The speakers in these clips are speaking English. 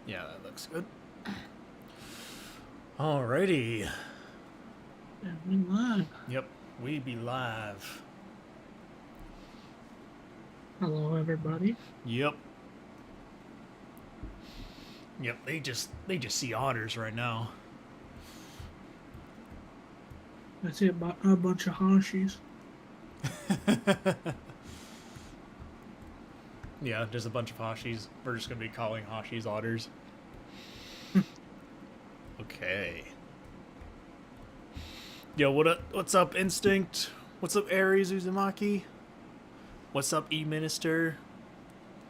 Yeah, that looks good. Alrighty. And we live. Yep, we be live. Hello, everybody. Yep. Yep, they just see otters right now. I see a bunch of Hashis. Yeah, there's a bunch of Hashis. We're just gonna be calling Hashis otters. Okay. Yo, what's up, Instinct? What's up, Aries Uzumaki? What's up, E-Minister?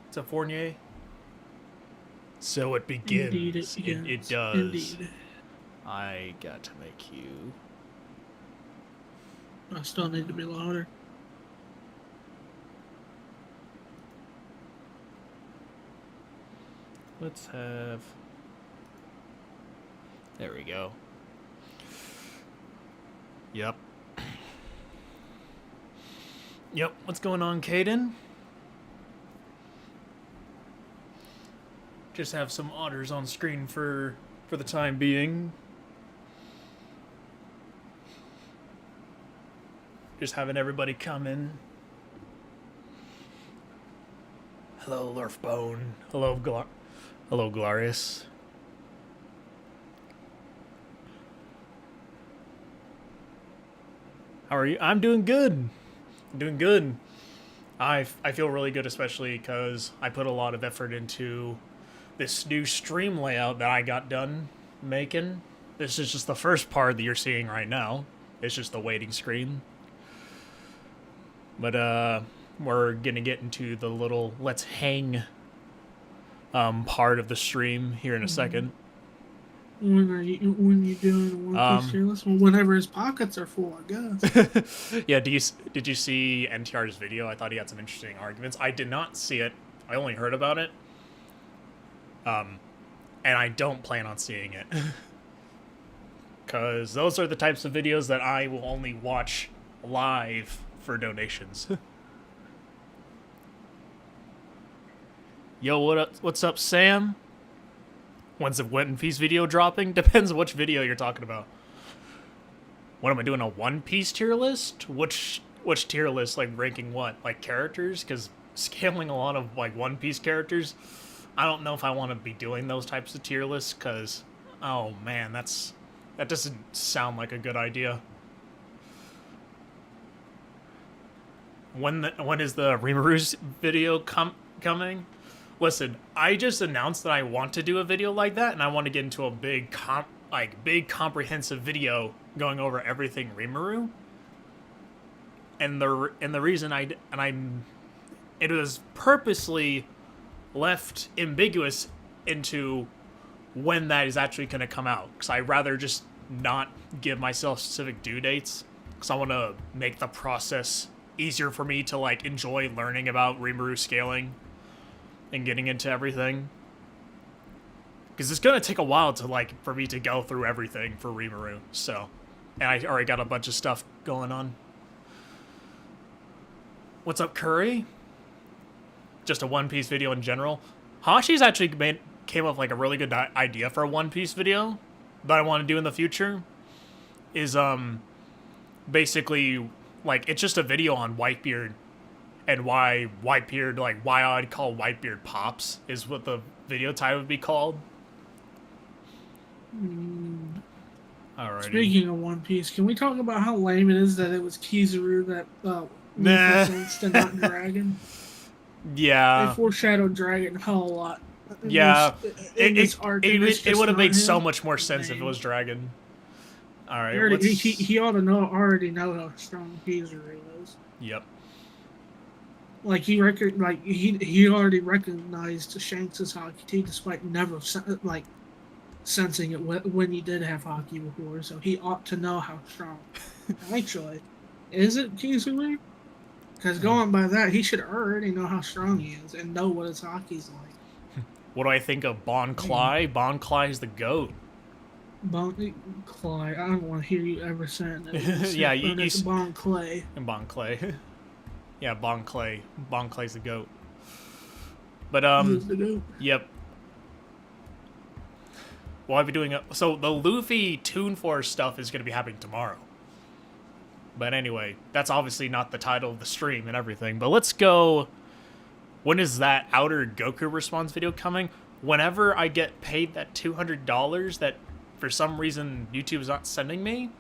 What's up, Fournier? So it begins. Indeed, it begins. It does. Indeed. I got to make you. I still need to be louder. Let's have. There we go. Yep. Yep. What's going on, Caden? Just have some otters on screen for the time being. Just having everybody come in. Hello, Surfbone. Hello, Glorious. How are you? I'm doing good. I'm doing good. I feel really good, especially because I put a lot of effort into this new stream layout that I got done making. This is just the first part that you're seeing right now. It's just the waiting screen. But we're gonna get into the little let's hang part of the stream here in a second. When you doing One Piece tier list? Well, whenever his pockets are full, I guess. Yeah. Did you see NTR's video? I thought he had some interesting arguments. I did not see it. I only heard about it. And I don't plan on seeing it. Because those are the types of videos that I will only watch live for donations. Yo, what's up, Sam? When's the One Piece video dropping? Depends which video you're talking about. What am I doing, a One Piece tier list? Which tier list, like ranking what? Like characters? Because scaling a lot of like One Piece characters, I don't know if I want to be doing those types of tier lists because, oh man, that doesn't sound like a good idea. When is the Rimuru video coming? Listen, I just announced that I want to do a video like that, and I want to get into a big comprehensive video going over everything Rimuru. And the reason it was purposely left ambiguous into when that is actually going to come out, because I'd rather just not give myself specific due dates, because I want to make the process easier for me to like enjoy learning about Rimuru scaling and getting into everything, because it's gonna take a while to like for me to go through everything for Rimuru. So, and I already got a bunch of stuff going on. What's up, Curry? Just a One Piece video in general. Hashi's actually came up with like a really good idea for a One Piece video that I want to do in the future. Is basically like it's just a video on Whitebeard. And why Whitebeard, like why I'd call Whitebeard Pops is what the video title would be called. Alrighty. Speaking of One Piece, can we talk about how lame it is that it was Kizaru that and not Dragon? Yeah. They foreshadowed Dragon a whole lot. Yeah. It would have made so much more sense if it was Dragon. Alright. He ought to already know how strong Kizaru is. Yep. Like he already recognized Shanks' Hakiti despite never sensing it when he did have hockey before, so he ought to know how strong. Actually, is it Kizaru? Because going by that, he should already know how strong he is and know what his hockey's like. What do I think of Bon Cly? Bon Cly's the GOAT. Bon Clay. I don't want to hear you ever saying that. Yeah, it's Bon Clay. Bon Clay. Yeah, Bon Clay. Bon Clay's the GOAT. But He's the GOAT. yep. Well, I'll be doing so the Luffy Toon Force stuff is going to be happening tomorrow. But anyway, that's obviously not the title of the stream and everything. But let's go. When is that Outer Goku response video coming? Whenever I get paid that $200 that for some reason YouTube is not sending me.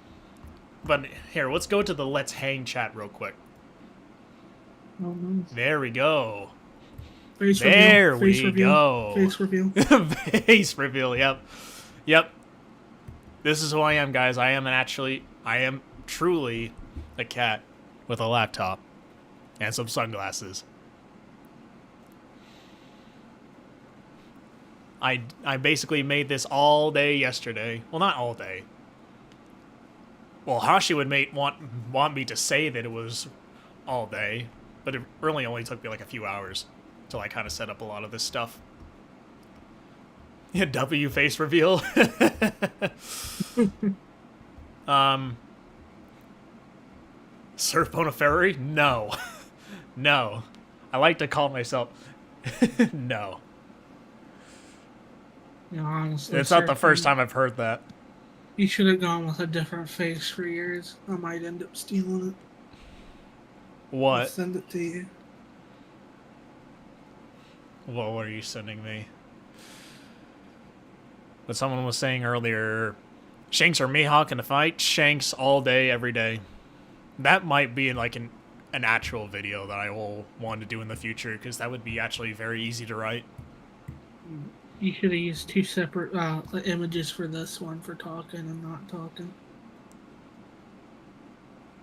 But here, let's go to the Let's Hang chat real quick. Oh, nice. There we go. Face there reveal. Face we reveal. go. Face reveal. Face reveal, yep. Yep. This is who I am, guys. I am truly a cat with a laptop and some sunglasses. I basically made this all day yesterday. Well, not all day. Well, Hashi would want me to say that it was all day, but it really only took me like a few hours till I kind of set up a lot of this stuff. Yeah, W face reveal. Surfbone a fairy? No. No. I like to call myself... No. Yeah, honestly, It's not the first time I've heard that. You should have gone with a different face for yours. I might end up stealing it. What? I'll send it to you. What are you sending me? But someone was saying earlier, Shanks or Mihawk in a fight? Shanks all day, every day. That might be like an actual video that I will want to do in the future, because that would be actually very easy to write. You should have used two separate images for this one, for talking and not talking.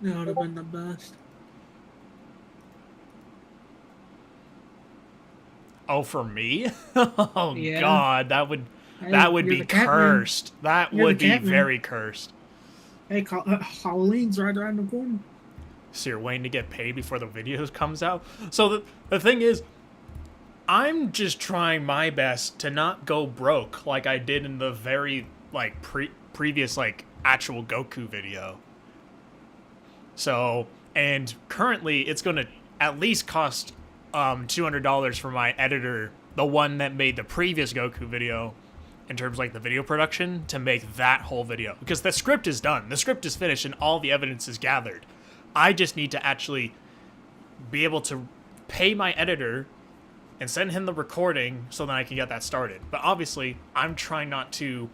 That would have been the best. Oh, for me? Oh, Yeah. God, that would be cursed. That would be very cursed. Hey, Halloween's right around the corner. So you're waiting to get paid before the video comes out? So the thing is, I'm just trying my best to not go broke like I did in the very, like, previous, like, actual Goku video. So, and currently it's going to at least cost $200 for my editor, the one that made the previous Goku video, in terms of, like, the video production, to make that whole video. Because the script is done. The script is finished and all the evidence is gathered. I just need to actually be able to pay my editor and send him the recording so that I can get that started. But obviously, I'm trying not to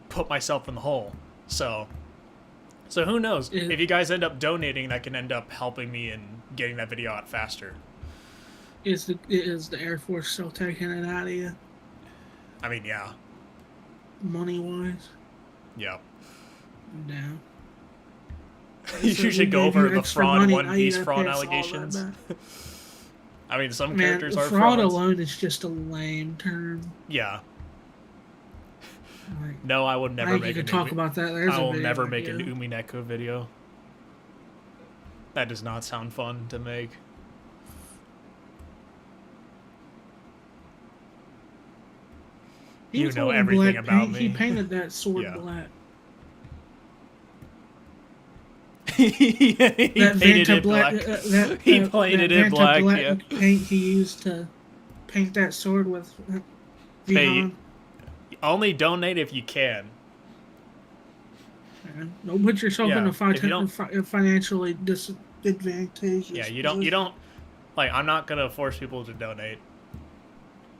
put myself in the hole. So who knows? If you guys end up donating, that can end up helping me in getting that video out faster. Is the Air Force still taking it out of you? I mean, yeah. Money-wise? Yeah. No. You should go over the fraud money, One Piece fraud allegations. I mean, some characters are fraud frauds. alone is just a lame term. Yeah. Like, No, I would never make a talk about that. I will never make an Umineko video. That does not sound fun to make. You know everything about me. He painted that sword black. He painted it black. He painted it black, yeah. Paint he used to paint that sword with. Hey, only donate if you can. Don't put yourself in a financially disadvantageous. Yeah, you don't. Like, I'm not gonna force people to donate.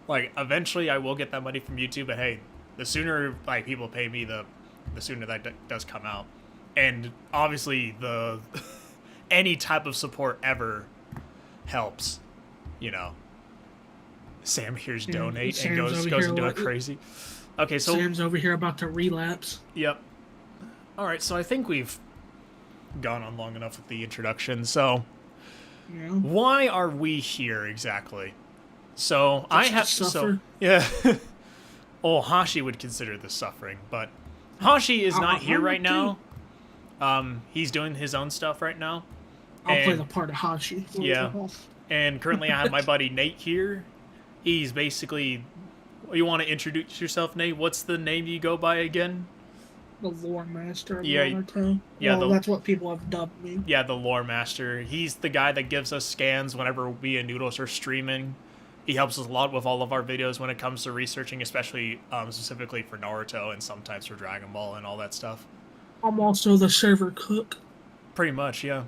Like, eventually I will get that money from YouTube, but hey, the sooner like people pay me, the sooner that does come out. And obviously, the any type of support ever helps, you know. Sam hears donate and goes into a crazy. Okay, so Sam's over here about to relapse. Yep. All right, so I think we've gone on long enough with the introduction. So, why are we here exactly? So Just to suffer. yeah. Oh, Hashi would consider this suffering, but Hashi is not here right now. He's doing his own stuff right now. I'll play the part of Hashi. Yeah. And currently I have my buddy Nate here. He's basically... You want to introduce yourself, Nate? What's the name you go by again? The lore master of Yeah, Naruto. yeah, well, that's what people have dubbed me. Yeah, the lore master. He's the guy that gives us scans whenever we and Noodles are streaming. He helps us a lot with all of our videos when it comes to researching, especially specifically for Naruto and sometimes for Dragon Ball and all that stuff. I'm also the server cook. Pretty much, yeah.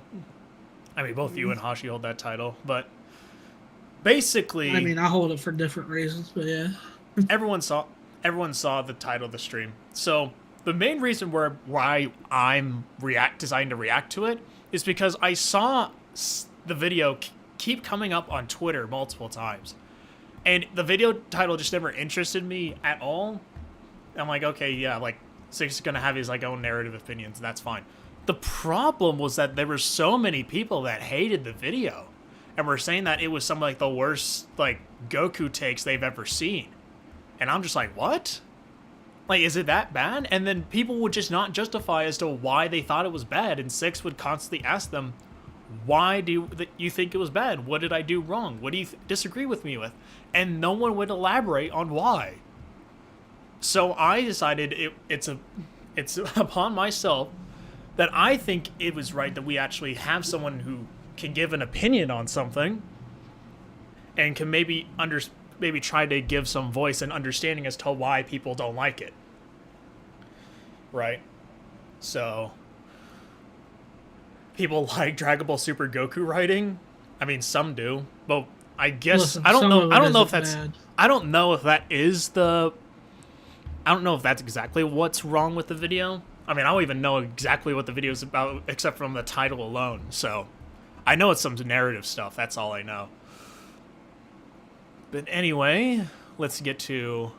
I mean, both you and Hashi hold that title, but basically... I mean, I hold it for different reasons, but yeah. everyone saw the title of the stream. So the main reason why I'm deciding to react to it is because I saw the video keep coming up on Twitter multiple times. And the video title just never interested me at all. I'm like, okay, yeah, like, Six is going to have his, like, own narrative opinions, and that's fine. The problem was that there were so many people that hated the video. And were saying that it was some, like, the worst, like, Goku takes they've ever seen. And I'm just like, what? Like, is it that bad? And then people would just not justify as to why they thought it was bad. And Six would constantly ask them, why do you think it was bad? What did I do wrong? What do you disagree with me with? And no one would elaborate on why. So I decided it's upon myself that I think it was right that we actually have someone who can give an opinion on something and can maybe try to give some voice and understanding as to why people don't like it. Right? So people like Dragon Ball Super Goku writing. I mean, some do, but I guess Listen, I don't know if that's bad. I don't know if that is the I don't know if that's exactly what's wrong with the video. I mean, I don't even know exactly what the video is about except from the title alone. So I know it's some narrative stuff. That's all I know. But anyway, let's get to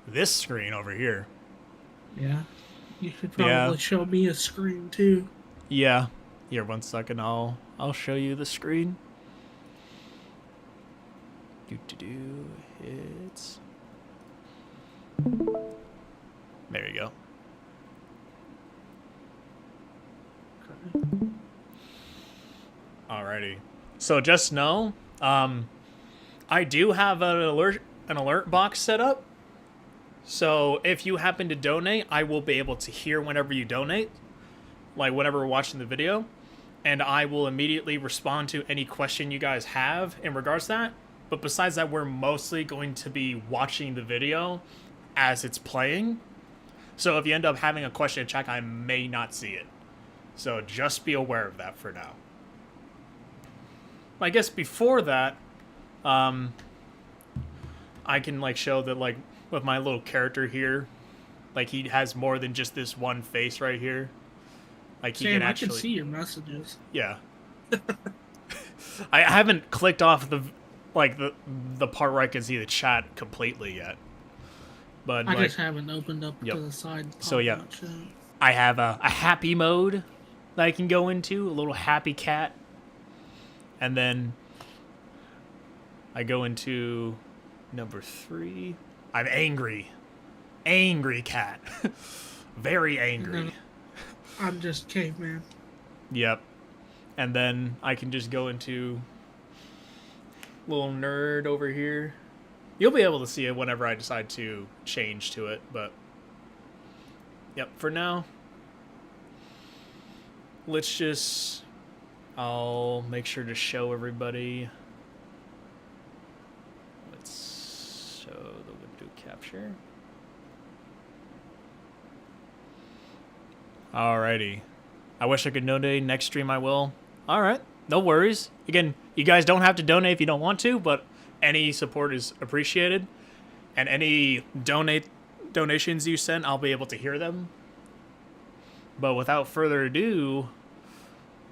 this screen over here. Yeah. You should probably show me a screen too. Yeah. Here, 1 second. I'll show you the screen. It's... There you go. Okay. Alrighty. So just know, I do have an alert box set up. So if you happen to donate, I will be able to hear whenever you donate, like whenever we're watching the video, and I will immediately respond to any question you guys have in regards to that. But besides that, we're mostly going to be watching the video as it's playing. So if you end up having a question to check, I may not see it. So just be aware of that for now. I guess before that, I can like show that like with my little character here, like he has more than just this one face right here. Like he Sam, can actually. I can see your messages. Yeah. I haven't clicked off the part where I can see the chat completely yet. But I like, just haven't opened up to the side. So yeah, I have a happy mode that I can go into, a little happy cat, and then I go into number 3. I'm angry cat, very angry. I'm just caveman. Yep, and then I can just go into little nerd over here. You'll be able to see it whenever I decide to change to it, but yep, for now, I'll make sure to show everybody. Let's show the window capture. Alrighty. I wish I could donate. Next stream I will. Alright, no worries. Again, you guys don't have to donate if you don't want to, but any support is appreciated. And any donations you send, I'll be able to hear them. But without further ado,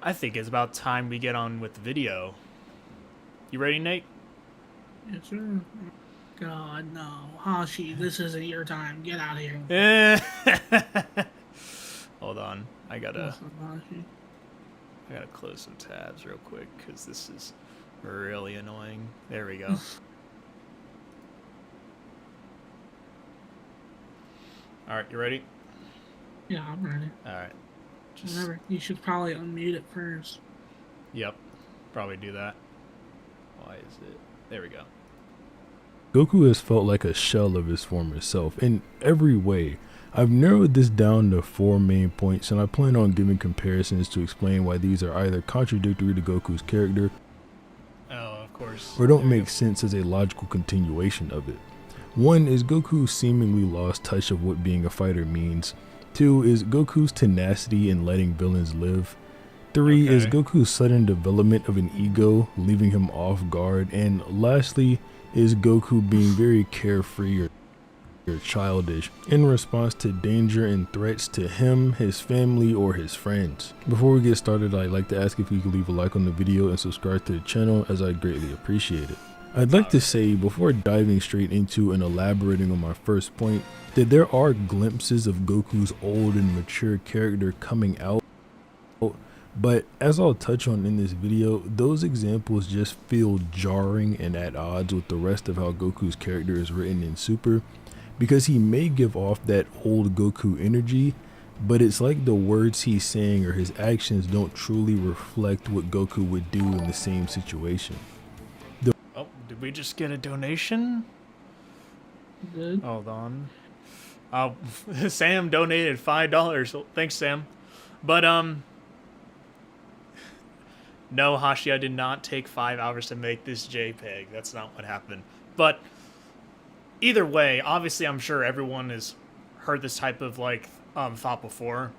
I think it's about time we get on with the video. You ready, Nate? Yes, sir. God, no. Hashi, this isn't your time. Get out of here. Hold on. I gotta close some tabs real quick because this is really annoying. There we go. All right, you ready? Yeah, I'm ready. All right. Just Whatever. You should probably unmute it first. yep. Probably do that. Why is it? There we go. Goku has felt like a shell of his former self in every way. I've narrowed this down to 4 main points, and I plan on giving comparisons to explain why these are either contradictory to Goku's character Oh, of course. or don't There we make sense as a logical continuation of it. 1 is Goku's seemingly lost touch of what being a fighter means. 2 is Goku's tenacity in letting villains live. 3 is Okay. Goku's sudden development of an ego, leaving him off guard. And lastly is Goku being very carefree or childish in response to danger and threats to him, his family, or his friends. Before we get started, I'd like to ask if you could leave a like on the video and subscribe to the channel, as I'd greatly appreciate it. I'd like to say, before diving straight into and elaborating on my first point, that there are glimpses of Goku's old and mature character coming out, but as I'll touch on in this video, those examples just feel jarring and at odds with the rest of how Goku's character is written in Super, because he may give off that old Goku energy, but it's like the words he's saying or his actions don't truly reflect what Goku would do in the same situation. Oh, did we just get a donation? Good. Hold on. Sam donated $5. Thanks, Sam. But no, Hashi, I did not take 5 hours to make this JPEG. That's not what happened. But either way, obviously, I'm sure everyone has heard this type of like thought before,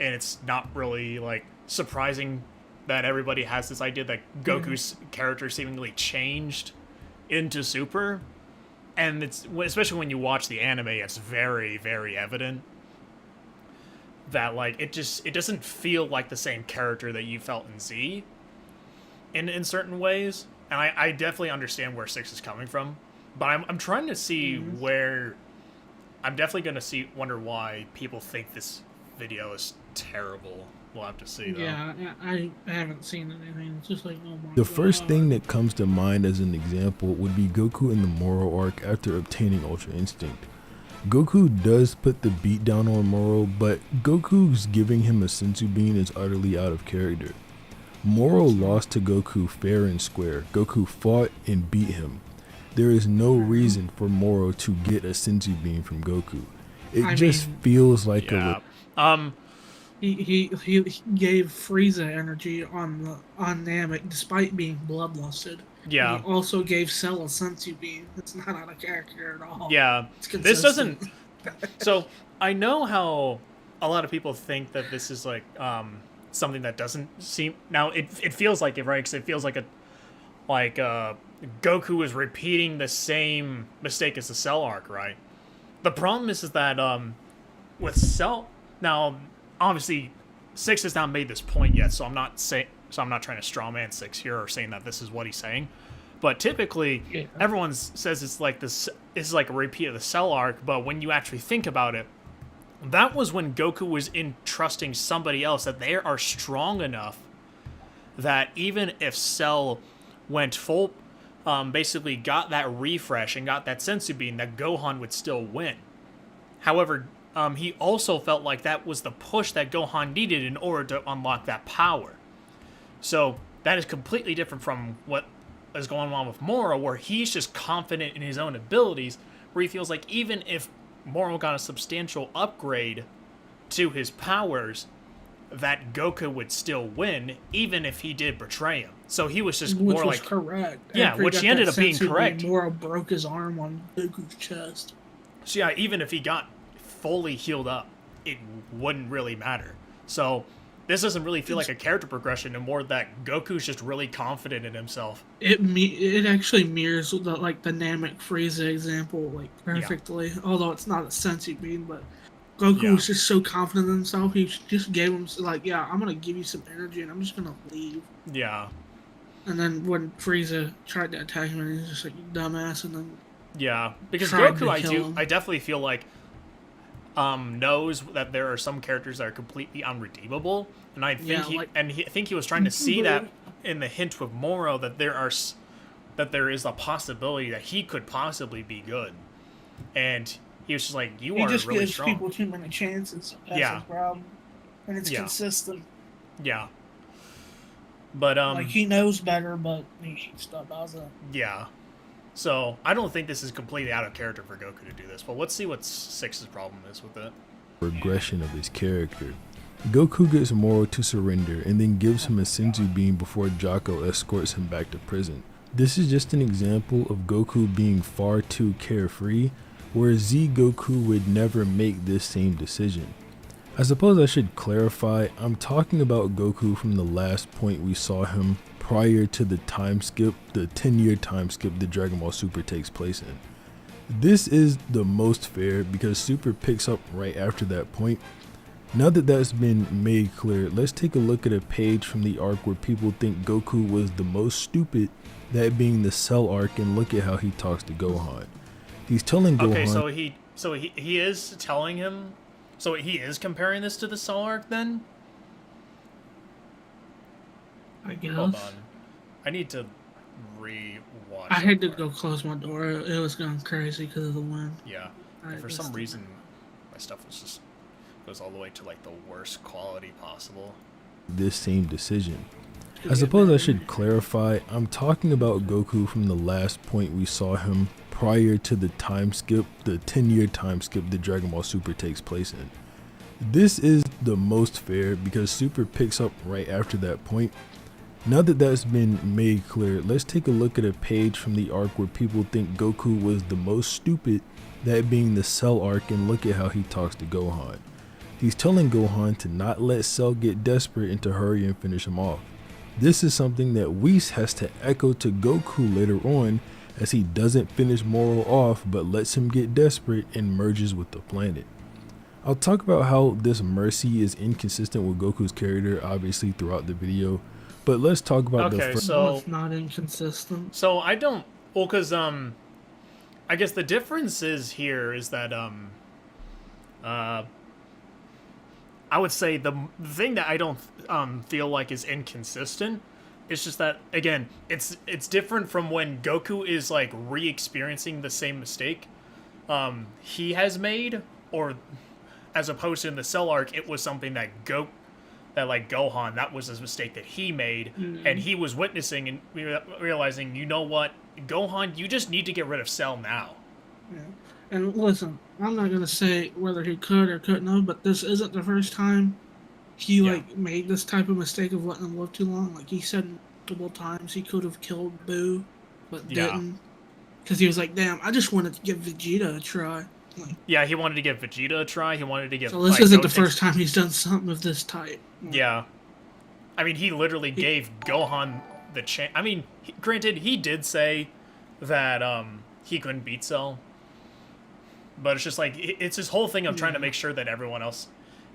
and it's not really like surprising that everybody has this idea that Goku's character seemingly changed into Super, and it's especially when you watch the anime, it's very, very evident that like it doesn't feel like the same character that you felt in Z in certain ways, and I definitely understand where 6 is coming from, but I'm trying to see where I'm definitely gonna wonder why people think this video is terrible. We'll have to see though. Yeah, I haven't seen anything. It's just like, oh my The god. first thing that comes to mind as an example would be Goku in the Moro arc after obtaining Ultra Instinct. Goku does put the beat down on Moro, but Goku's giving him a senzu bean is utterly out of character. Moro lost to Goku fair and square. Goku fought and beat him. There is no reason for Moro to get a senzu bean from Goku. It just feels like Yeah. He gave Frieza energy on Namek despite being bloodlusted. Yeah. He also gave Cell a senzu bean. It's not out of character at all. Yeah. It's This consistent. doesn't. So I know how a lot of people think that this is like something that doesn't seem. Now it feels like it, right? Because it feels like Goku is repeating the same mistake as the Cell arc, right? The problem is that with Cell now, obviously 6 has not made this point yet, so I'm not trying to strawman 6 here or saying that this is what he's saying. But typically, everyone says it's like this is like a repeat of the Cell arc, but when you actually think about it, that was when Goku was entrusting somebody else that they are strong enough that even if Cell went full, basically got that refresh and got that senzu bean, that Gohan would still win. However, he also felt like that was the push that Gohan needed in order to unlock that power. So that is completely different from what is going on with Moro, where he's just confident in his own abilities, where he feels like even if Moro got a substantial upgrade to his powers, that Goku would still win, even if he did betray him. So he was just Which more was like correct. Yeah, After which got he ended that up being senzu bean, correct. Moro broke his arm on Goku's chest. So yeah, even if he got fully healed up, it wouldn't really matter. So this doesn't really feel like a character progression, and more that Goku's just really confident in himself. It actually mirrors the Namek Frieza example perfectly. Although it's not a senzu bean, but Goku was just so confident in himself. He just gave him I'm gonna give you some energy, and I'm just gonna leave. Yeah. And then when Frieza tried to attack him, he's just like, you dumbass, and then Yeah, because tried to Goku, kill him. I definitely feel like knows that there are some characters that are completely unredeemable, and I think I think he was trying to see that in the hint with Moro that there is a possibility that he could possibly be good, and he was just like, you He are just really gives strong. people too many chances. That's Yeah. his problem. And it's Yeah. consistent. Yeah. But Like, he knows better, but he still doesn't. yeah. So I don't think this is completely out of character for Goku to do this. But let's see what Six's problem is with it. Regression of his character. Goku gets Moro to surrender and then gives him a senzu bean before Jocko escorts him back to prison. This is just an example of Goku being far too carefree, whereas Z Goku would never make this same decision. I suppose I should clarify, I'm talking about Goku from the last point we saw him prior to the time skip, the 10-year time skip that Dragon Ball Super takes place in. This is the most fair because Super picks up right after that point. Now that that's been made clear, let's take a look at a page from the arc where people think Goku was the most stupid, that being the Cell arc, and look at how he talks to Gohan. He's telling Gohan... Okay, so he is telling him... So he is comparing this to the Cell arc then? I guess. Hold on. I need to re-watch. I had to go close my door. It was going crazy because of the wind. Yeah. For some reason, my stuff was just... goes all the way to like the worst quality possible. This same decision. I suppose I should clarify, I'm talking about Goku from the last point we saw him prior to the time skip, the 10-year time skip that Dragon Ball Super takes place in. This is the most fair because Super picks up right after that point. Now that that's been made clear, let's take a look at a page from the arc where people think Goku was the most stupid, that being the Cell arc, and look at how he talks to Gohan. He's telling Gohan to not let Cell get desperate and to hurry and finish him off. This is something that Whis has to echo to Goku later on, as he doesn't finish Moro off but lets him get desperate and merges with the planet. I'll talk about how this mercy is inconsistent with Goku's character obviously throughout the video, but let's talk about No, it's not inconsistent. So I don't... Well, because, I guess the difference is here is that, I would say the thing that I don't feel like is inconsistent is just that, again, it's different from when Goku is like re-experiencing the same mistake he has made, or as opposed to in the Cell arc, it was something that Gohan, that was his mistake that he made, and he was witnessing and realizing, you know what, Gohan, you just need to get rid of Cell now. Yeah. And listen, I'm not gonna say whether he could or couldn't have, but this isn't the first time he made this type of mistake of letting him live too long. Like, he said multiple times he could have killed Boo, but didn't, because he was like, "Damn, I just wanted to give Vegeta a try." Like, yeah, he wanted to give Vegeta a try. He wanted to give. So this isn't the first time he's done something of this type. Like, yeah, I mean, he literally gave Gohan the chance. I mean, granted, he did say that he couldn't beat Cell. But it's just like, it's his whole thing of trying to make sure that everyone else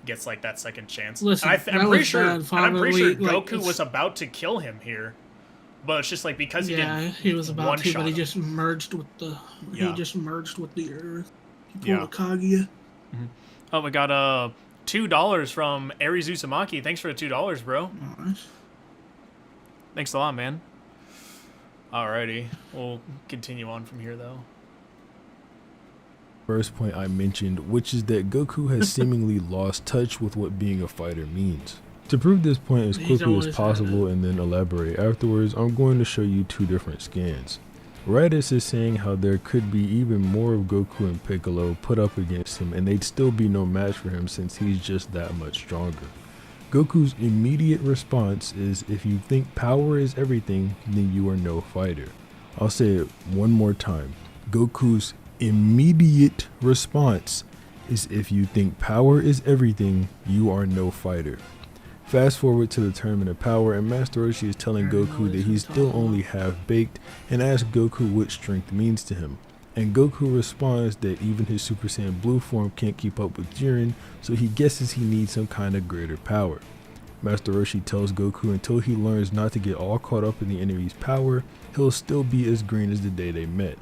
gets like that second chance. Listen, I'm pretty sure like, Goku was about to kill him here, but it's just like because he didn't. He was about to, but he just merged with the. Yeah. He just merged with the Earth. He pulled a Kaguya. Oh, we got $2 from Aries Uzumaki. Thanks for the $2, bro. Nice. Thanks a lot, man. Alrighty, we'll continue on from here though. First point I mentioned, which is that Goku has seemingly lost touch with what being a fighter means. To prove this point as quickly as possible and then elaborate afterwards, I'm going to show you two different scans. Raditz is saying how there could be even more of Goku and Piccolo put up against him and they'd still be no match for him since he's just that much stronger. Goku's immediate response is, if you think power is everything, then you are no fighter. I'll say it one more time. Goku's immediate response is, if you think power is everything, you are no fighter. Fast forward to the Tournament of Power, and Master Roshi is telling Goku that he's still only half-baked and asks Goku what strength means to him. And Goku responds that even his Super Saiyan Blue form can't keep up with Jiren, so he guesses he needs some kind of greater power. Master Roshi tells Goku until he learns not to get all caught up in the enemy's power, he'll still be as green as the day they met.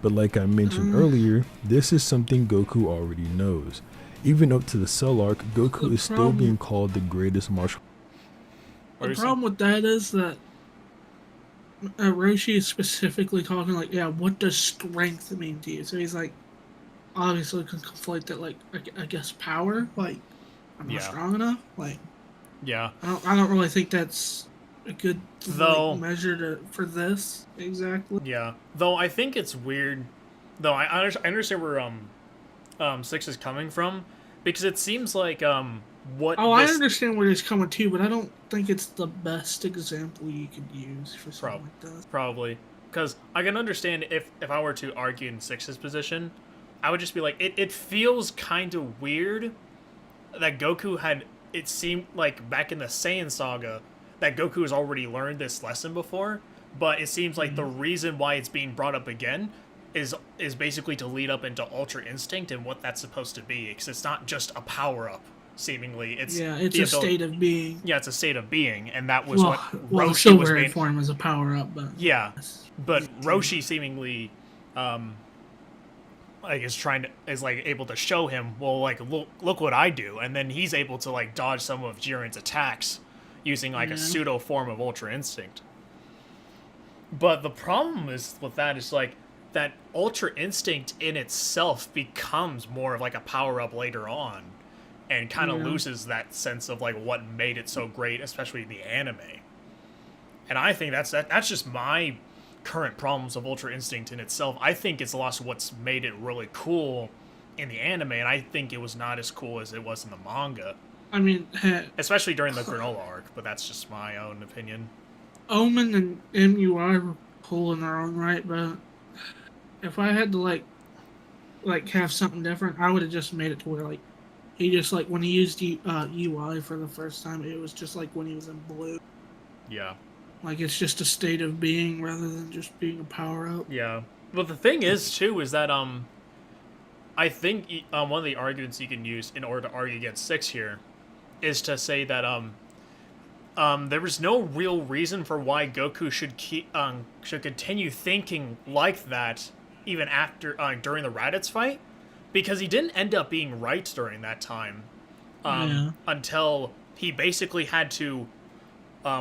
But like I mentioned earlier, this is something Goku already knows. Even up to the Cell arc, Goku is still being called the greatest martial. The problem with that is that Roshi is specifically talking like, yeah, what does strength mean to you? So he's like, obviously can conflate that, like, I guess power, like, I'm not Yeah. strong enough, like, Yeah. I don't really think that's a good Though- like, measure for this exactly. Yeah. Though I think it's weird. Though I understand where Six is coming from, because it seems like what Oh, I this understand where he's coming to, but I don't think it's the best example you could use for something like that. probably, because I can understand if I were to argue in Six's position, I would just be like, it feels kind of weird that Goku had, it seemed like back in the Saiyan saga that Goku has already learned this lesson before, but it seems like the reason why it's being brought up again is basically to lead up into Ultra Instinct and what that's supposed to be, because it's not just a power up. Seemingly, it's a ability, state of being. Yeah, it's a state of being, and that was what Well, Roshi was silver made. form is a power up, but Yeah, but Roshi seemingly, like is like able to show him, well, like look what I do, and then he's able to like dodge some of Jiren's attacks using like a pseudo form of Ultra Instinct. But the problem is with that is like that Ultra Instinct in itself becomes more of like a power up later on, and kind of loses that sense of like what made it so great, especially in the anime. And I think that's just my current problems of Ultra Instinct in itself. I think it's lost what's made it really cool in the anime, and I think it was not as cool as it was in the manga. I mean, Especially during the Granola arc, but that's just my own opinion. Omen and MUI were cool in their own right, but if I had to like have something different, I would have just made it to where like he just like when he used UI for the first time, it was just like when he was in blue. Yeah. Like it's just a state of being rather than just being a power up. Yeah. But the thing is too is that I think one of the arguments you can use in order to argue against Six here is to say that there was no real reason for why Goku should continue thinking like that even after during the Raditz fight, because he didn't end up being right during that time until he basically had to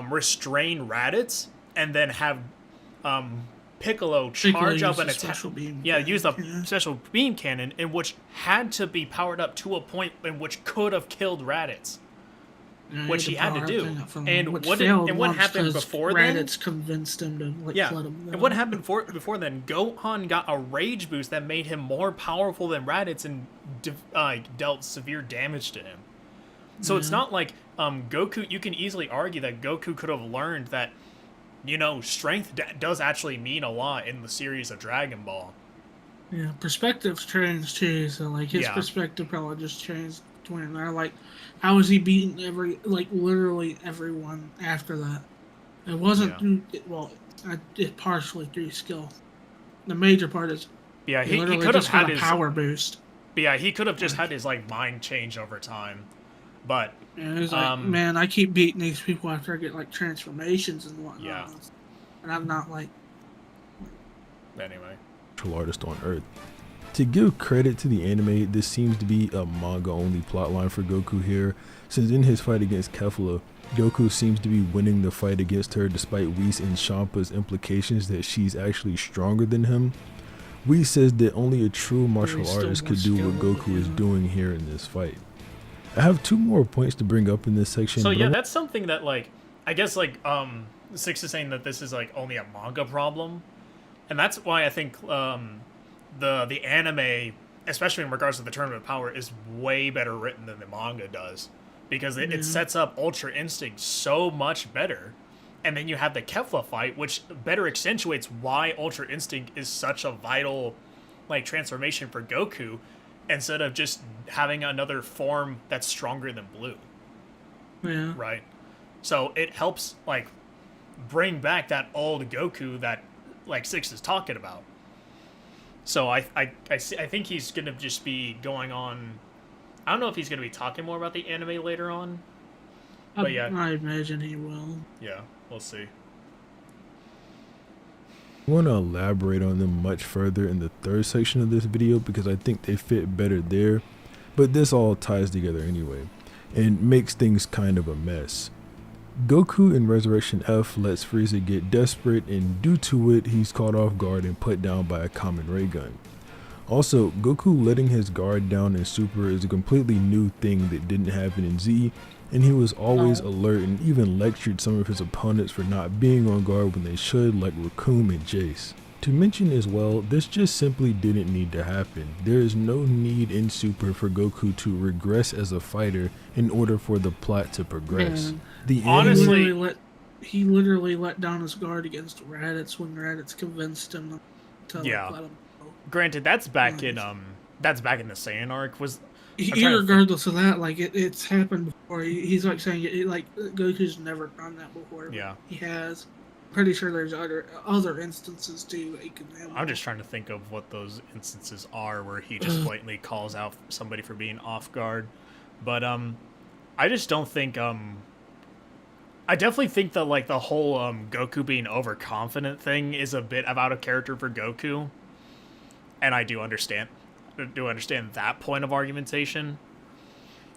restrain Raditz and then have Piccolo charge up an attack. Use the special beam cannon, in which had to be powered up to a point in which could have killed Raditz. Which he had to do, and what happened before then? Raditz convinced him to let him. And what happened before then? Gohan got a rage boost that made him more powerful than Raditz and dealt severe damage to him. So it's not like Goku. You can easily argue that Goku could have learned that, strength does actually mean a lot in the series of Dragon Ball. Yeah, perspectives changed too. So like his perspective probably just changed between there. Like, how was he beating literally everyone after that? It wasn't through, it partially through skill. The major part is he could have had his power boost. But he could have just had his mind change over time. But it was like, man, I keep beating these people after I get transformations and whatnot. Yeah. And I'm not anyway. Artist on Earth. To give credit to the anime, this seems to be a manga-only plotline for Goku here, since in his fight against Kefla, Goku seems to be winning the fight against her despite Whis and Champa's implications that she's actually stronger than him. Whis says that only a true martial artist could do what Goku is doing here in this fight. I have two more points to bring up in this section. So that's something that I guess Six is saying that this is only a manga problem, and that's why I think the anime, especially in regards to the Tournament of Power, is way better written than the manga does, because it sets up Ultra Instinct so much better, and then you have the Kefla fight, which better accentuates why Ultra Instinct is such a vital transformation for Goku, instead of just having another form that's stronger than Blue. Yeah. Right. So it helps bring back that old Goku that Six is talking about. So I think he's gonna just be going on. I don't know if he's gonna be talking more about the anime later on. But I imagine he will. Yeah, we'll see. I want to elaborate on them much further in the third section of this video because I think they fit better there, but this all ties together anyway and makes things kind of a mess. Goku in Resurrection F lets Frieza get desperate, and due to it he's caught off guard and put down by a common ray gun. Also, Goku letting his guard down in Super is a completely new thing that didn't happen in Z, and he was always alert and even lectured some of his opponents for not being on guard when they should, like Raccoon and Jace. To mention as well, this just simply didn't need to happen. There is no need in Super for Goku to regress as a fighter in order for the plot to progress. Man. The Honestly- He literally let down his guard against Raditz when Raditz convinced him to Yeah. let him go. Granted, that's back in the Saiyan arc. Was Regardless of that, like it's happened before. He's like saying like Goku's never done that before. Yeah. He has. Pretty sure there's other instances too that he can handle. I'm just trying to think of what those instances are where he just blatantly calls out somebody for being off guard. But I just don't think I definitely think that like the whole Goku being overconfident thing is a bit out of character for Goku. And I do understand that point of argumentation.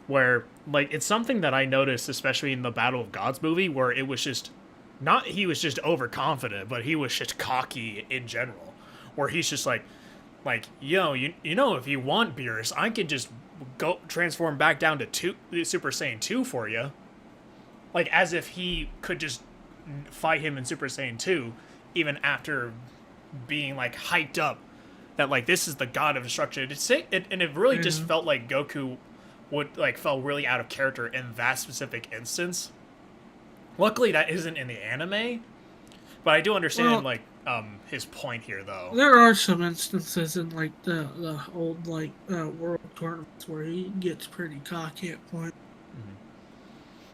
Where like it's something that I noticed especially in the Battle of Gods movie where it was just not he was just overconfident, but he was just cocky in general. Where he's just like, yo, you know, if you want Beerus, I can just go transform back down to Super Saiyan 2 for you. Like, as if he could just fight him in Super Saiyan 2, even after being, like, hyped up that, like, this is the god of destruction. And it really just felt like Goku felt really out of character in that specific instance. Luckily, that isn't in the anime, but I do understand, his point here, though. There are some instances in, like, the old, like, world tournaments where he gets pretty cocky at points.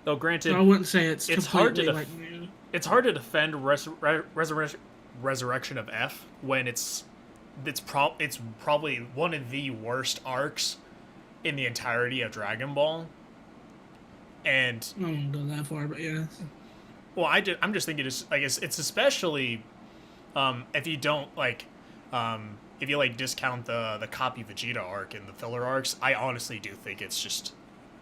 Though, granted, So I wouldn't say it's hard to completely, like, new. it's hard to defend Resurrection of F when it's probably one of the worst arcs in the entirety of Dragon Ball. And I won't go that far, but yeah. well, I'm just thinking, it's especially if you don't if you discount the copy Vegeta arc and the filler arcs. I honestly do think it's just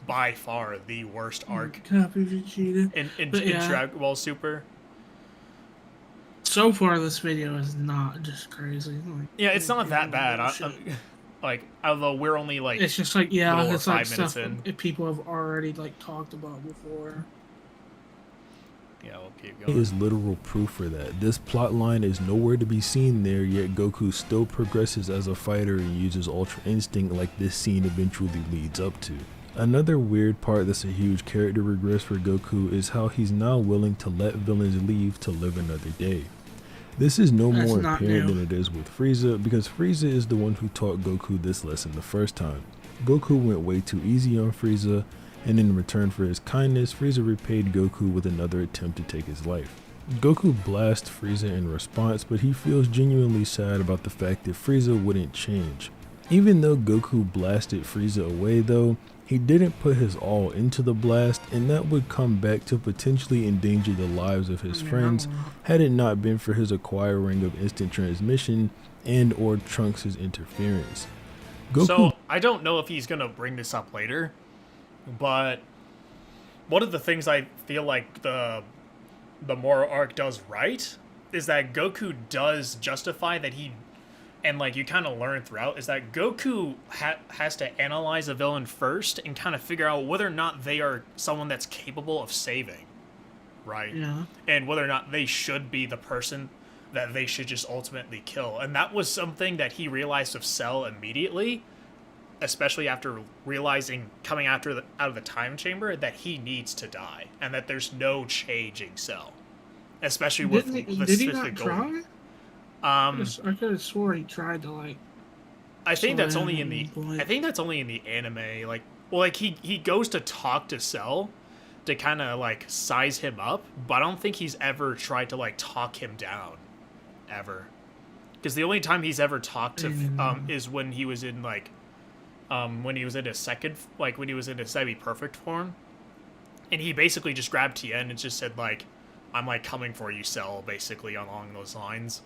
by far the worst arc Copy Vegeta. in yeah. Dragon Ball Super. So far, this video is not just crazy. Like, Yeah, it's not that bad. Although we're only it's just like little over it's like 5 minutes stuff in. that people have already like talked about before. Yeah, we'll keep It going. is literal proof for that. This plot line is nowhere to be seen there, yet Goku still progresses as a fighter and uses Ultra Instinct like this scene eventually leads up to. Another weird part that's a huge character regress for Goku is how he's now willing to let villains leave to live another day. This is no That's more not apparent new. than it is with Frieza, because Frieza is the one who taught Goku this lesson the first time. Goku went way too easy on Frieza, and in return for his kindness, Frieza repaid Goku with another attempt to take his life. Goku blasts Frieza in response, but he feels genuinely sad about the fact that Frieza wouldn't change. Even though Goku blasted Frieza away though, he didn't put his all into the blast, and that would come back to potentially endanger the lives of his friends had it not been for his acquiring of instant transmission and or Trunks' interference. Goku So I don't know if he's gonna bring this up later, but one of the things I feel like the Moro arc does right is that Goku does justify that he, and you kind of learn throughout, is that Goku has to analyze a villain first and kind of figure out whether or not they are someone that's capable of saving, right? Yeah. And whether or not they should be the person that they should just ultimately kill. And that was something that he realized of Cell immediately, especially after realizing coming out of the time chamber that he needs to die and that there's no changing Cell, especially with Did he specifically not Gold. try? I could have swore he tried to I think that's slow only down in the and play. I think that's only in the anime. He goes to talk to Cell to kind of size him up, but I don't think he's ever tried to talk him down, ever. Because the only time he's ever talked to is when he was in when he was in his second, when he was in his semi-perfect form, and he basically just grabbed Tien and just said I'm coming for you, Cell, basically along those lines.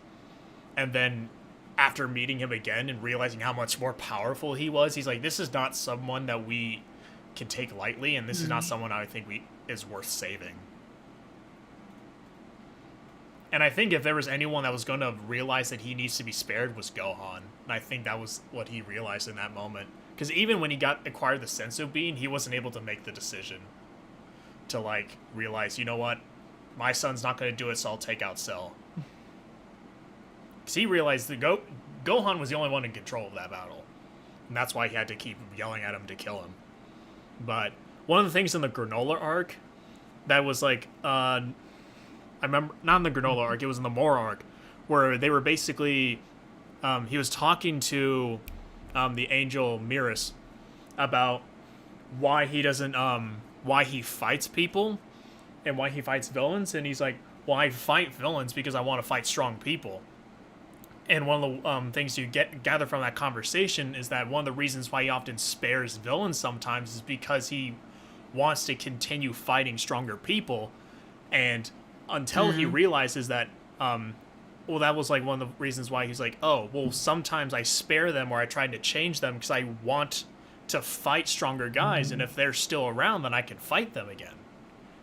And then after meeting him again and realizing how much more powerful he was, he's like, this is not someone that we can take lightly, and this is not someone I think is worth saving. And I think if there was anyone that was going to realize that he needs to be spared was Gohan. And I think that was what he realized in that moment. Because even when he acquired the Senzu Bean, he wasn't able to make the decision to, like, realize, you know what? My son's not going to do it, so I'll take out Cell. Because he realized that Gohan was the only one in control of that battle. And that's why he had to keep yelling at him to kill him. But one of the things in the Granola arc that was, like, I remember, not in the Granola arc, it was in the Mora arc, where they were basically, he was talking to the angel Miras about why he doesn't, why he fights people and why he fights villains. And he's like, well, I fight villains because I want to fight strong people. And one of the things you gather from that conversation is that one of the reasons why he often spares villains sometimes is because he wants to continue fighting stronger people. And until he realizes that, well, that was like one of the reasons why he's like, oh, well, sometimes I spare them or I try to change them because I want to fight stronger guys. And if they're still around, then I can fight them again.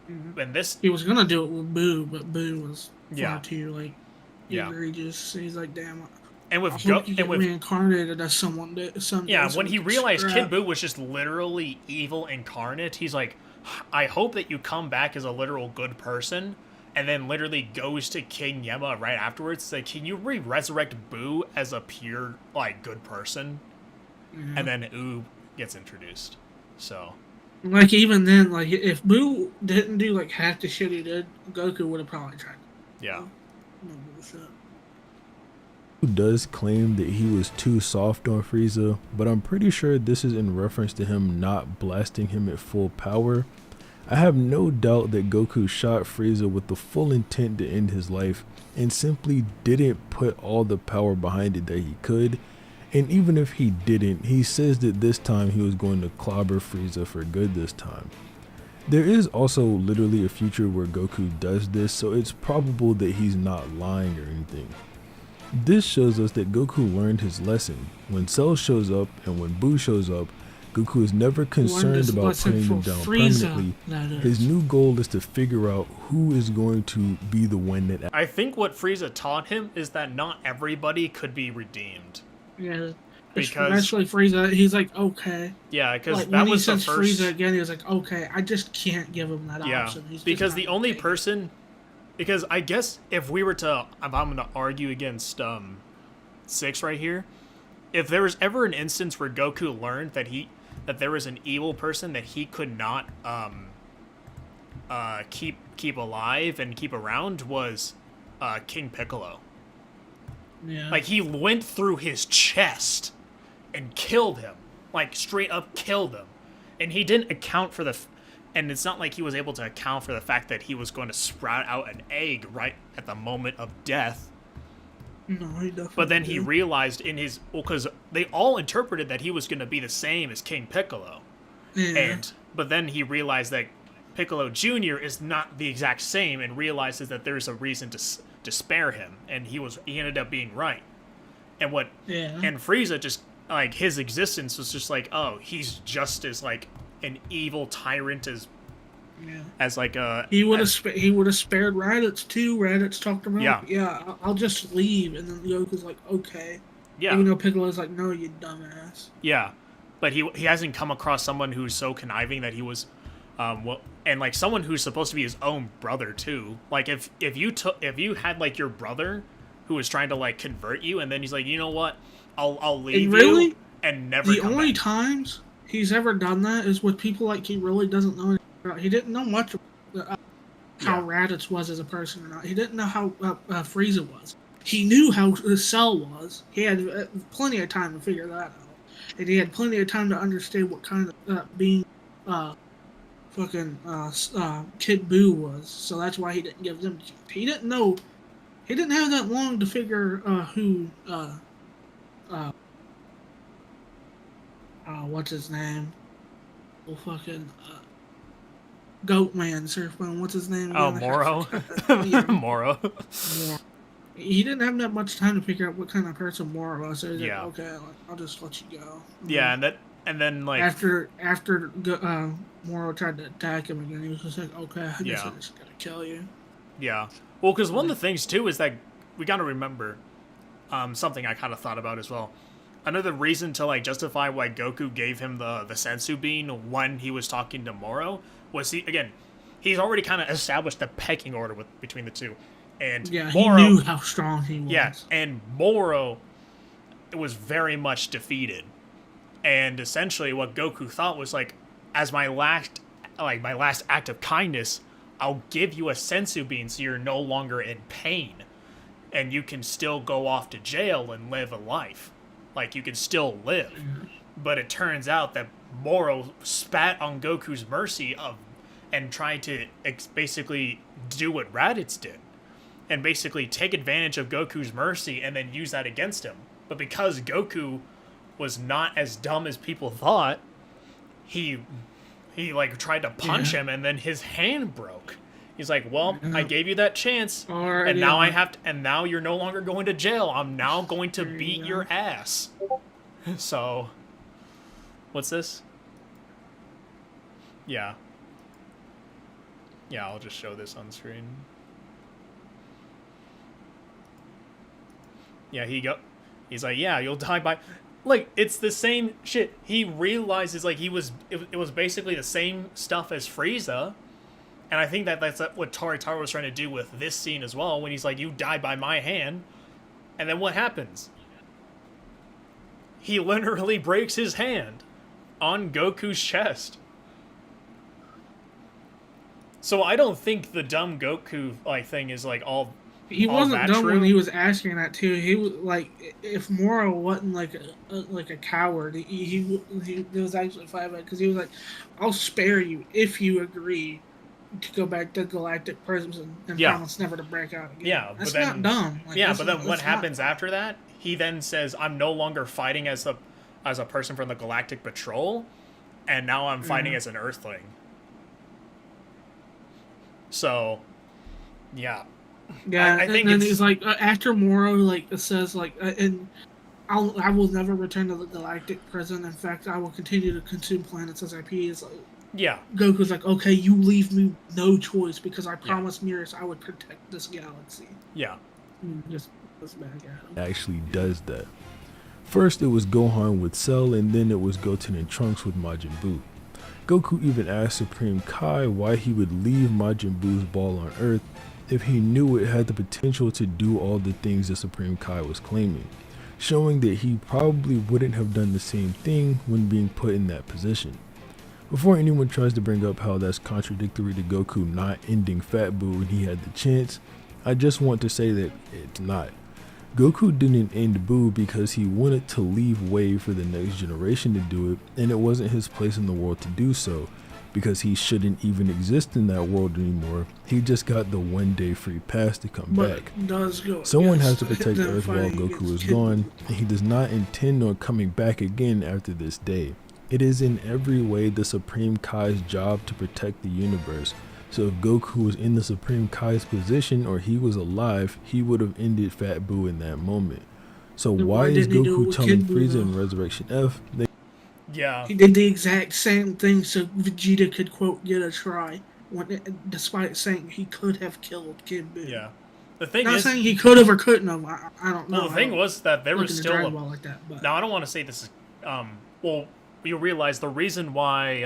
And this... He was going to do it with Boo, but Boo was far Yeah. too, like, egregious. He's like, damn, And with I hope you get reincarnated as someone someday. yeah, so when we he can realized scrap. Kid Buu was just literally evil incarnate, he's like, I hope that you come back as a literal good person, and then literally goes to King Yemma right afterwards. It's like, can you resurrect Buu as a pure, like, good person? And then Oob gets introduced. So... Like, even then, like, if Boo didn't do, like, half the shit he did, Goku would have probably tried. Yeah. No bullshit. Who does claim that he was too soft on Frieza, but I'm pretty sure this is in reference to him not blasting him at full power. I have no doubt that Goku shot Frieza with the full intent to end his life and simply didn't put all the power behind it that he could. And even if he didn't, he says that this time he was going to clobber Frieza for good this time. There is also literally a future where Goku does this, so it's probable that he's not lying or anything. This shows us that Goku learned his lesson. When Cell shows up and when Buu shows up, Goku is never concerned about putting them down permanently. His new goal is to figure out who is going to be the one that... I think what Frieza taught him is that not everybody could be redeemed. Yeah. Because... Especially Frieza, he's like, okay. Yeah, because Like, that when was he the sends first... Frieza again, he was like, okay, I just can't give him that option. He's because just the not only okay. person... Because I guess if we were to... If I'm going to argue against 6 right here, if there was ever an instance where Goku learned that there was an evil person that he could not keep alive and keep around was King Piccolo. Yeah. Like, he went through his chest and killed him. Like, straight up killed him. And he didn't account for the... And it's not like he was able to account for the fact that he was going to sprout out an egg right at the moment of death. No, he definitely But then he did. realized in his... Well, because they all interpreted that he was going to be the same as King Piccolo. Yeah. But then he realized that Piccolo Jr. is not the exact same and realizes that there's a reason to spare him. And he ended up being right. And and Frieza just, like, his existence was just like, oh, he's just as, like, an evil tyrant as like a... He would have spared Raditz too. Raditz talked him Yeah. up. Yeah, I'll just leave. And then Goku's like, okay. Yeah. Even though Piccolo's like, no, you dumbass. Yeah. But he hasn't come across someone who's so conniving that he was... and, like, someone who's supposed to be his own brother, too. Like, if you had, like, your brother who was trying to, like, convert you, and then he's like, you know what? I'll leave you and never The come only back. times he's ever done that is with people like he really doesn't know anything about. He didn't know much about how Raditz was as a person or not. He didn't know how Frieza was. He knew how Cell was. He had plenty of time to figure that out. And he had plenty of time to understand what kind of being Kid Buu was. So that's why he didn't give them... He didn't know... He didn't have that long to figure who... what's his name? Well, fucking Goat Man, Surfbone. What's his name? Oh, again? Moro. Yeah. Moro. Yeah. He didn't have that much time to figure out what kind of person Moro was. So he's like, okay, I'll just let you go. Yeah, and then like after Moro tried to attack him again, he was just like, okay, I guess I just gotta kill you. Yeah. Well, because one of the things too is that we got to remember something I kind of thought about as well. Another reason to like justify why Goku gave him the sensu bean when he was talking to Moro was he's already kind of established the pecking order between the two, and Yeah, Moro, he knew how strong he was. yeah, and Moro was very much defeated, and essentially what Goku thought was like, as my last act of kindness, I'll give you a sensu bean so you're no longer in pain, and you can still go off to jail and live a life. Like, you can still live. But it turns out that Moro spat on Goku's mercy and tried to basically do what Raditz did. And basically take advantage of Goku's mercy and then use that against him. But because Goku was not as dumb as people thought, he like tried to punch him and then his hand broke. He's like, well, I gave you that chance, and now and now you're no longer going to jail. I'm now going to beat your ass. So, what's this? Yeah. Yeah, I'll just show this on screen. Yeah, he's like, yeah, you'll die by... Like, it's the same shit. He realizes, like, it was basically the same stuff as Frieza. And I think that's what Taro was trying to do with this scene as well, when he's like, you die by my hand. And then what happens? He literally breaks his hand on Goku's chest. So I don't think the dumb Goku thing is like all. He wasn't dumb when he was asking that too. He was like, if Moro wasn't like a coward, he was actually fine because he was like, I'll spare you if you agree to go back to galactic prisms and promise never to break out again. Yeah, that's but then, not dumb. Like, yeah, but then what happens after that? He then says, "I'm no longer fighting as a person from the Galactic Patrol, and now I'm fighting as an Earthling." So, yeah. Yeah, I think he's like after Moro says and I will never return to the galactic prison. In fact, I will continue to consume planets as I please. Yeah. Goku's like, okay, you leave me no choice because I promised Mirrors I would protect this galaxy. Yeah. Just goes back at him. Actually does that. First it was Gohan with Cell, and then it was Goten and Trunks with Majin Buu. Goku even asked Supreme Kai why he would leave Majin Buu's ball on Earth if he knew it had the potential to do all the things that Supreme Kai was claiming, showing that he probably wouldn't have done the same thing when being put in that position. Before anyone tries to bring up how that's contradictory to Goku not ending Fat Buu when he had the chance, I just want to say that it's not. Goku didn't end Buu because he wanted to leave way for the next generation to do it, and it wasn't his place in the world to do so, because he shouldn't even exist in that world anymore. He just got the one-day free pass to come back. Someone has to protect Earth while Goku is gone, and he does not intend on coming back again after this day. It is in every way the Supreme Kai's job to protect the universe. So if Goku was in the Supreme Kai's position or he was alive, he would have ended Fat Buu in that moment. So why is Goku telling Frieza in Resurrection F that he did the exact same thing so Vegeta could quote get a try, despite saying he could have killed Kid Buu. Yeah. The thing not is, saying he could have or couldn't have. I don't know. Well, the thing was that there was still like that, but. Now I don't want to say this is well, you realize the reason why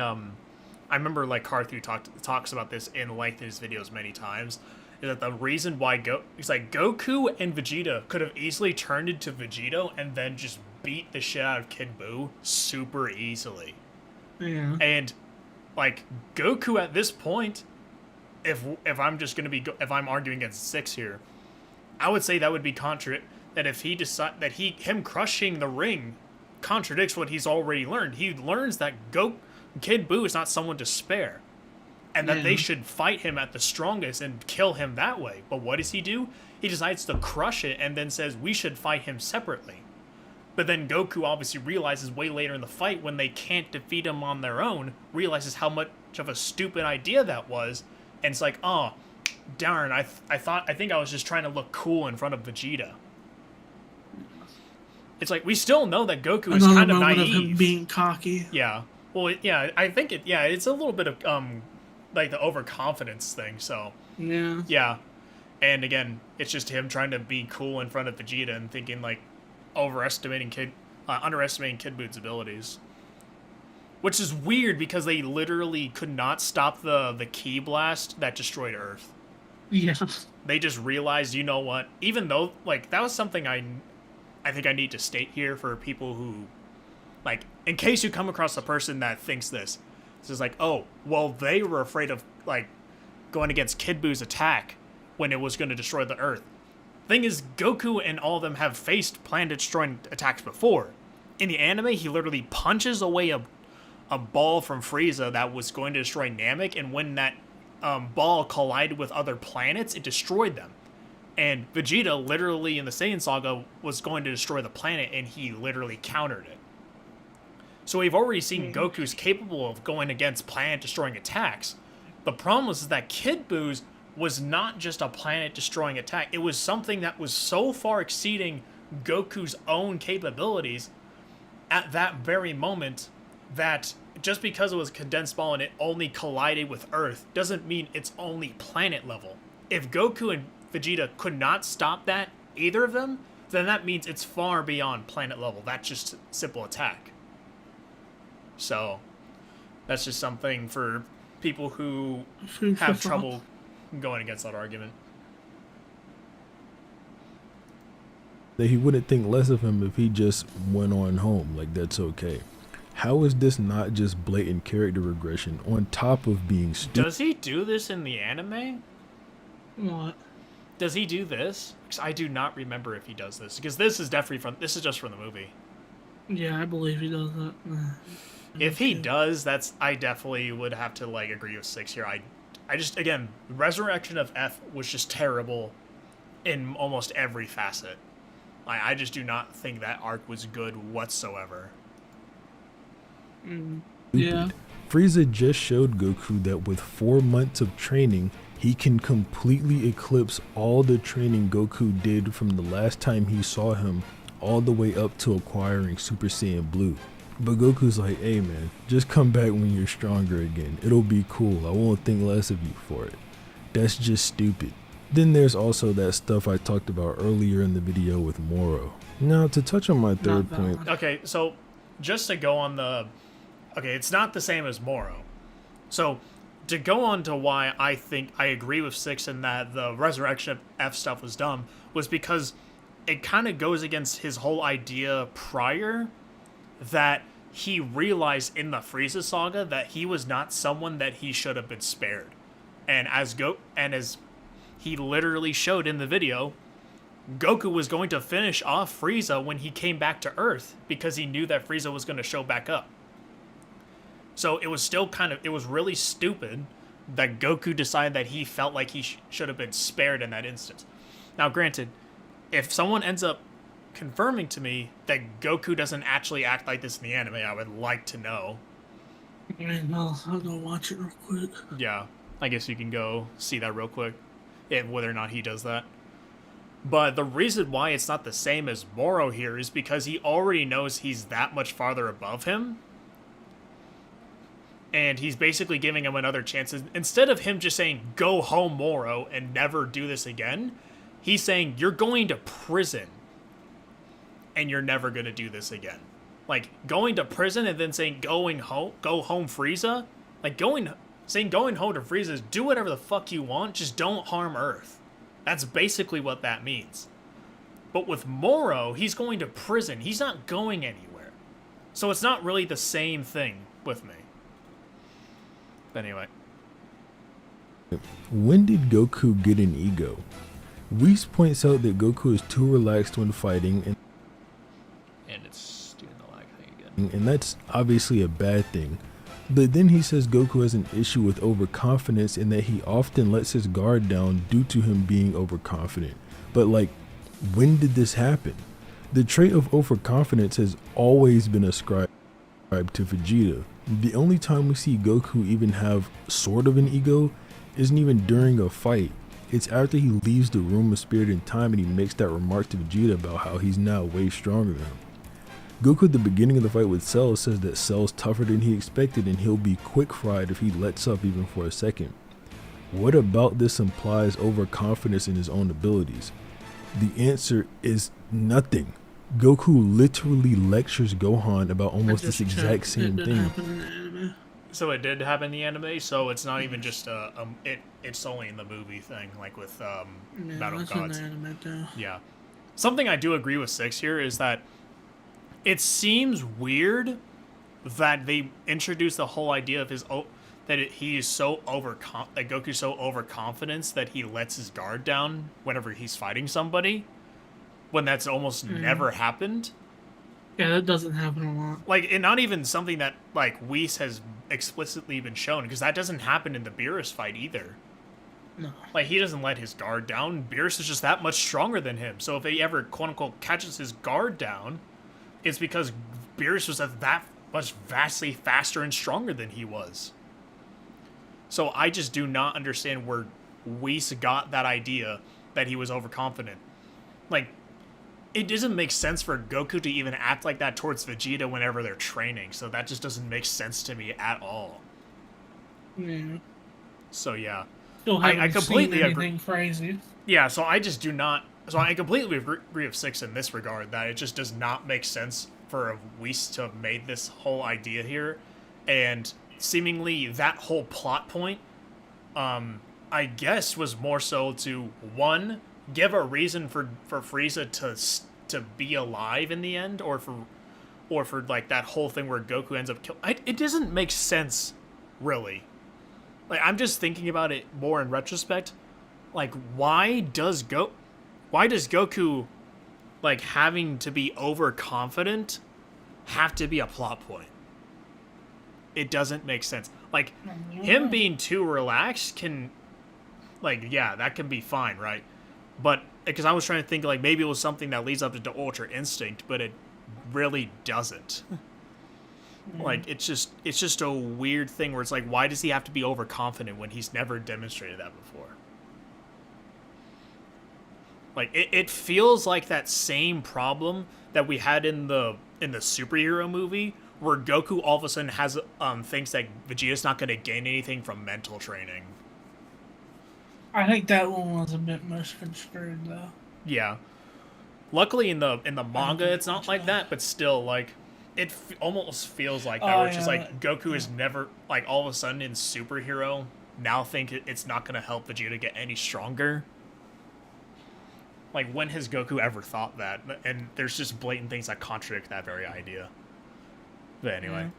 I remember like Carthu talks about this in like his videos many times, is that the reason why it's like Goku and Vegeta could have easily turned into Vegito and then just beat the shit out of Kid Buu super easily. Yeah. And like Goku at this point, if I'm just gonna be if I'm arguing against 6 here, I would say that would be that if he decide that him crushing the ring contradicts what he's already learned. He learns that Kid Buu is not someone to spare, and that they should fight him at the strongest and kill him that way. But what does he do? He decides to crush it and then says we should fight him separately. But then Goku obviously realizes way later in the fight, when they can't defeat him on their own, realizes how much of a stupid idea that was, and it's like, oh, darn, I think I was just trying to look cool in front of Vegeta. It's like, we still know that Goku is kind of naive. Of him being cocky. Yeah. Well, yeah, I think it's a little bit of, like, the overconfidence thing, so. Yeah. Yeah. And again, it's just him trying to be cool in front of Vegeta and thinking like underestimating Kid Buu's abilities. Which is weird because they literally could not stop the ki blast that destroyed Earth. Yeah. They just realized, you know what? Even though like that was something I think I need to state here for people who like in case you come across a person that thinks this. This is like, oh, well they were afraid of like going against Kid Buu's attack when it was going to destroy the Earth. Thing is, Goku and all of them have faced planet-destroying attacks before. In the anime, he literally punches away a ball from Frieza that was going to destroy Namek, and when that ball collided with other planets, it destroyed them. And Vegeta, literally in the Saiyan Saga, was going to destroy the planet, and he literally countered it. So we've already seen Goku's capable of going against planet-destroying attacks. The problem was that Kid Buu's was not just a planet-destroying attack. It was something that was so far exceeding Goku's own capabilities at that very moment that just because it was a condensed ball and it only collided with Earth doesn't mean it's only planet level. If Goku and Vegeta could not stop that, either of them, then that means it's far beyond planet level. That's just simple attack. So, that's just something for people who have trouble going against that argument. That he wouldn't think less of him if he just went on home. Like, that's okay. How is this not just blatant character regression on top of being stupid? Does he do this in the anime? What? Does he do this? Because I do not remember if he does this. Because this is definitely this is just from the movie. Yeah, I believe he does that. If he does, I definitely would have to like agree with 6 here. I just, again, Resurrection of F was just terrible in almost every facet. I just do not think that arc was good whatsoever. Yeah. Frieza just showed Goku that with 4 months of training, he can completely eclipse all the training Goku did from the last time he saw him all the way up to acquiring Super Saiyan Blue. But Goku's like, hey man, just come back when you're stronger again. It'll be cool. I won't think less of you for it. That's just stupid. Then there's also that stuff I talked about earlier in the video with Moro. Now, to touch on my third point. Okay, so just to go on the... Okay, it's not the same as Moro. So, to go on to why I think I agree with 6 in that the Resurrection of F stuff was dumb, was because it kind of goes against his whole idea prior that he realized in the Frieza saga that he was not someone that he should have been spared. And as he literally showed in the video, Goku was going to finish off Frieza when he came back to Earth because he knew that Frieza was going to show back up. So it was still it was really stupid that Goku decided that he felt like he should have been spared in that instance. Now, granted, if someone ends up confirming to me that Goku doesn't actually act like this in the anime, I would like to know. I'll go watch it real quick. Yeah, I guess you can go see that real quick, whether or not he does that. But the reason why it's not the same as Moro here is because he already knows he's that much farther above him. And he's basically giving him another chance. Instead of him just saying, go home, Moro, and never do this again, he's saying, you're going to prison. And you're never going to do this again. Like, going to prison and then saying, go home, Frieza? Like, saying going home to Frieza is do whatever the fuck you want, just don't harm Earth. That's basically what that means. But with Moro, he's going to prison. He's not going anywhere. So it's not really the same thing with me. But anyway. When did Goku get an ego? Whis points out that Goku is too relaxed when fighting, and it's doing the lag thing again. And that's obviously a bad thing. But then he says Goku has an issue with overconfidence and that he often lets his guard down due to him being overconfident. But like, when did this happen? The trait of overconfidence has always been ascribed to Vegeta. The only time we see Goku even have sort of an ego isn't even during a fight. It's after he leaves the room of spirit and time and he makes that remark to Vegeta about how he's now way stronger than him. Goku at the beginning of the fight with Cell says that Cell's tougher than he expected and he'll be quick fried if he lets up even for a second. What about this implies overconfidence in his own abilities? The answer is nothing. Goku literally lectures Gohan about almost this exact same It thing. happened in the anime. So it did happen in the anime, so it's not even just it's only in the movie thing, like with Yeah, Battle of that's in Gods. the anime too. Yeah. Something I do agree with Six here is that it seems weird that they introduced the whole idea of he's so that Goku's so overconfident that he lets his guard down whenever he's fighting somebody, when that's almost never happened. Yeah, that doesn't happen a lot. Like, and not even something that like Whis has explicitly been shown, because that doesn't happen in the Beerus fight either. No. Like, he doesn't let his guard down. Beerus is just that much stronger than him. So if he ever, quote-unquote, catches his guard down, it's because Beerus was that much vastly faster and stronger than he was. So I just do not understand where Whis got that idea that he was overconfident. Like, it doesn't make sense for Goku to even act like that towards Vegeta whenever they're training. So that just doesn't make sense to me at all. Yeah. So, yeah. Still I haven't completely seen agree. anything crazy. Yeah, so I just do not... So I completely agree with Six in this regard, that it just does not make sense for Whis to have made this whole idea here. And seemingly that whole plot point, I guess, was more so to, one, give a reason for Frieza to be alive in the end, or for like that whole thing where Goku ends up killing... It doesn't make sense, really. Like, I'm just thinking about it more in retrospect. Like, why does Goku, like, having to be overconfident have to be a plot point? It doesn't make sense. Like, him being too relaxed can, like, yeah, that can be fine, right? But, because I was trying to think, like, maybe it was something that leads up to Ultra Instinct, but it really doesn't. Like, it's just a weird thing where it's like, why does he have to be overconfident when he's never demonstrated that before? Like, it feels like that same problem that we had in the superhero movie, where Goku all of a sudden has thinks that Vegeta's not going to gain anything from mental training. I think that one was a bit misconstrued, though. Yeah. Luckily in the manga it's not like that, but still, like, it almost feels like that, where it's just like Goku is never, like, all of a sudden in superhero now think it's not going to help Vegeta get any stronger. Like, when has Goku ever thought that? And there's just blatant things that contradict that very idea. But anyway.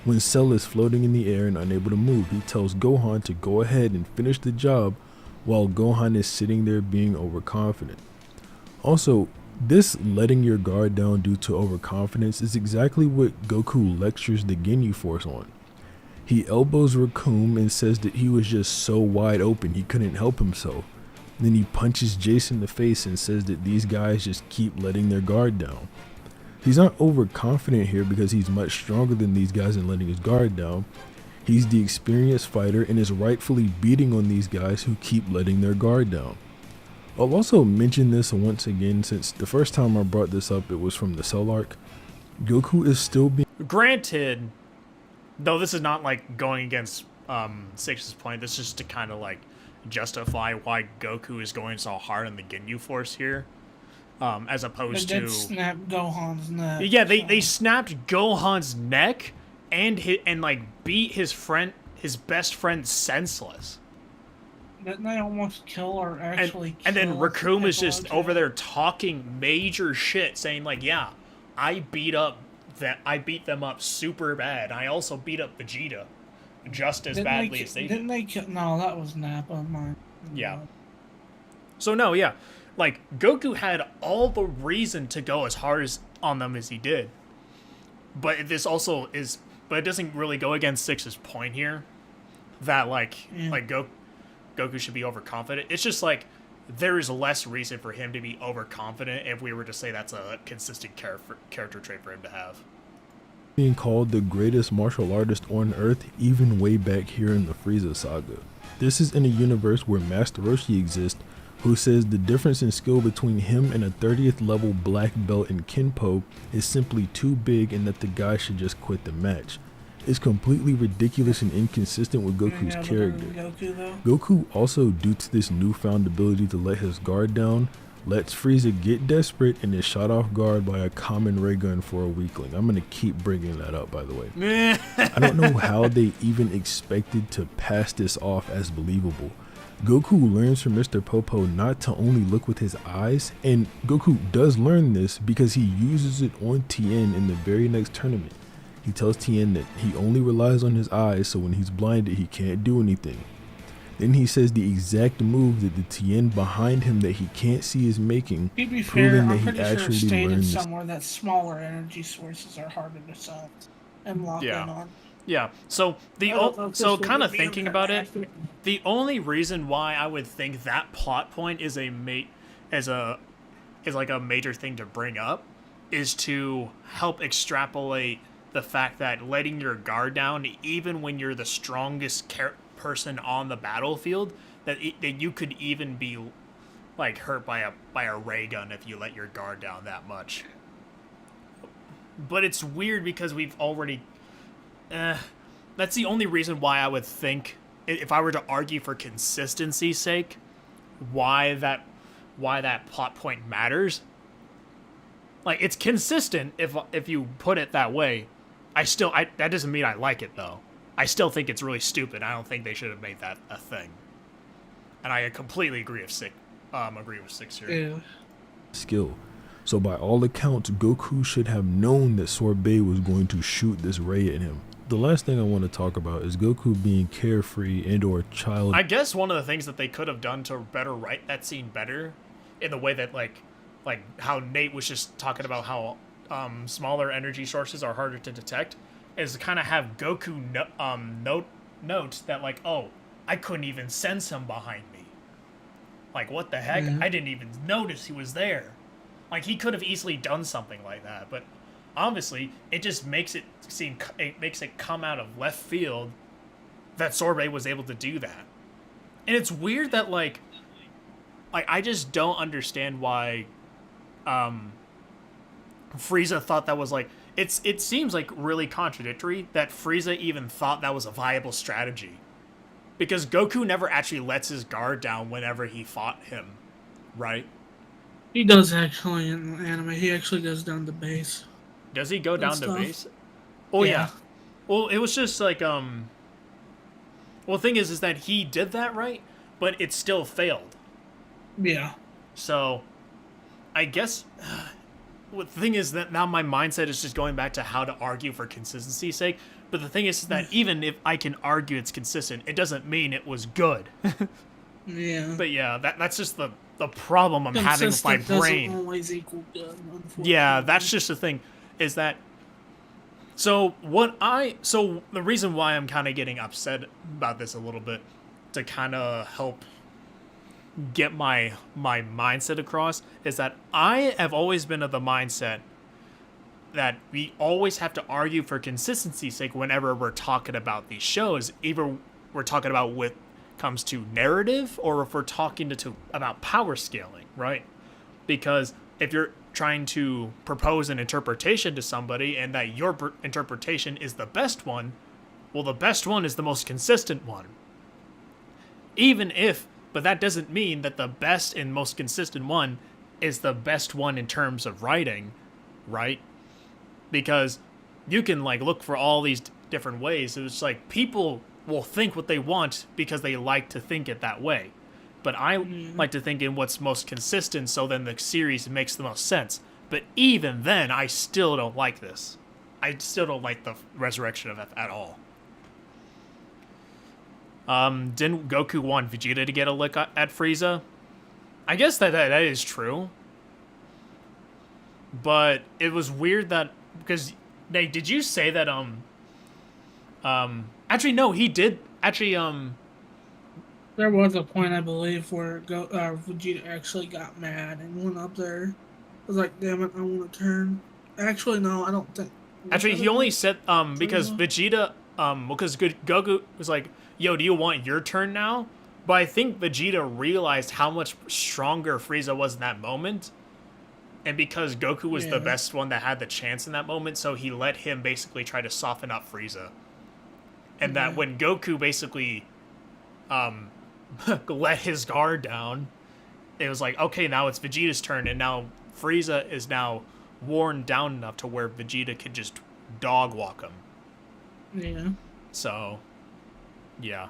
When Cell is floating in the air and unable to move, he tells Gohan to go ahead and finish the job, while Gohan is sitting there being overconfident. Also, this letting your guard down due to overconfidence is exactly what Goku lectures the Ginyu Force on. He elbows Raccoon and says that he was just so wide open he couldn't help himself. Then he punches Jason in the face and says that these guys just keep letting their guard down. He's not overconfident here because he's much stronger than these guys and letting his guard down. He's the experienced fighter and is rightfully beating on these guys who keep letting their guard down. I'll also mention this once again, since the first time I brought this up it was from the Cell arc. Goku is still being... Granted, though this is not like going against Six's point, this is just to kind of like justify why Goku is going so hard on the Ginyu Force here, as opposed They to... did snap Gohan's neck. Yeah, they snapped Gohan's neck and like beat his best friend senseless. Didn't they almost kill or actually And then kill Raccoon is just Piccolo? over there talking major shit, saying like, yeah, I beat them up super bad. I also beat up Vegeta just as badly as they did. Didn't they kill? No, that was Nappa. Yeah. So no, yeah, like Goku had all the reason to go as hard on them as he did, but it doesn't really go against Six's point here, that like Goku should be overconfident. It's just like there is less reason for him to be overconfident if we were to say that's a consistent character trait for him to have. being called the greatest martial artist on Earth even way back here in the Frieza saga. This is in a universe where Master Roshi exists, who says the difference in skill between him and a 30th level black belt in Kenpo is simply too big and that the guy should just quit the match. is completely ridiculous and inconsistent with Goku's Yeah, but character. Goku, though. Goku also, due to this newfound ability to let his guard down, lets Frieza get desperate and is shot off guard by a common ray gun for a weakling. I'm going to keep bringing that up, by the way. I don't know how they even expected to pass this off as believable. Goku learns from Mr. Popo not to only look with his eyes, and Goku does learn this because he uses it on Tien in the very next tournament. He tells Tien that he only relies on his eyes, so when he's blinded, he can't do anything. Then he says the exact move that the Tien behind him that he can't see is making, To be fair, proving that I'm he pretty sure it actually stated learned this. somewhere that smaller energy sources are harder to sense and lock in on. Yeah. So I don't know if this will kind of be thinking about it, accurate. the only reason why I would think that plot point is is like a major thing to bring up is to help extrapolate the fact that letting your guard down, even when you're the strongest person on the battlefield, that you could even be like hurt by a ray gun if you let your guard down that much. But it's weird because we've already. That's the only reason why I would think, if I were to argue for consistency's sake, why that plot point matters. Like, it's consistent if you put it that way. That doesn't mean I like it though. I still think it's really stupid. I don't think they should have made that a thing. And I completely agree with Six here. Yeah. Skill. So by all accounts, Goku should have known that Sorbet was going to shoot this ray at him. The last thing I want to talk about is Goku being carefree and or child. I guess one of the things that they could have done to better write that scene better, in the way that like how Nate was just talking about how smaller energy sources are harder to detect, is to kind of have Goku note that like, oh, I couldn't even sense him behind me. Like, what the heck? I didn't even notice he was there. Like, he could have easily done something like that, but obviously it just makes it come out of left field that Sorbet was able to do that. And it's weird that like I just don't understand why Frieza thought that was like, it seems like really contradictory that Frieza even thought that was a viable strategy. Because Goku never actually lets his guard down whenever he fought him, right? He does actually in the anime. He actually goes down to base. Does he go down to stuff. base? Oh yeah. Yeah. Well, it was just like well, the thing is that he did that, right? But it still failed. Yeah. So, I guess the thing is that now my mindset is just going back to how to argue for consistency's sake. But the thing is that even if I can argue it's consistent, it doesn't mean it was good. Yeah. But yeah, that's just the problem I'm having with my brain. Doesn't always equal good, unfortunately. Yeah, that's just the thing, is that. So the reason why I'm kind of getting upset about this a little bit, to kind of help get my mindset across, is that I have always been of the mindset that we always have to argue for consistency's sake whenever we're talking about these shows. Either we're talking about what comes to narrative, or if we're talking about power scaling, right? Because if you're trying to propose an interpretation to somebody and that your interpretation is the best one, well, the best one is the most consistent one. But that doesn't mean that the best and most consistent one is the best one in terms of writing, right? Because you can like look for all these different ways. It's like people will think what they want because they like to think it that way. But I like to think in what's most consistent, so then the series makes the most sense. But even then, I still don't like this. I still don't like the resurrection of F at all. Didn't Goku want Vegeta to get a lick at Frieza? I guess that is true. But it was weird that, because Nate, did you say that actually no, he did actually There was a point, I believe, where Vegeta actually got mad and went up there. I was like, damn it, I want to turn. Actually, no, I don't think. Actually, he only said because Vegeta because Goku was like, yo, do you want your turn now? But I think Vegeta realized how much stronger Frieza was in that moment. And because Goku was the best one that had the chance in that moment, so he let him basically try to soften up Frieza. And that when Goku basically let his guard down, it was like, okay, now it's Vegeta's turn, and now Frieza is now worn down enough to where Vegeta could just dog walk him. Yeah. So, yeah.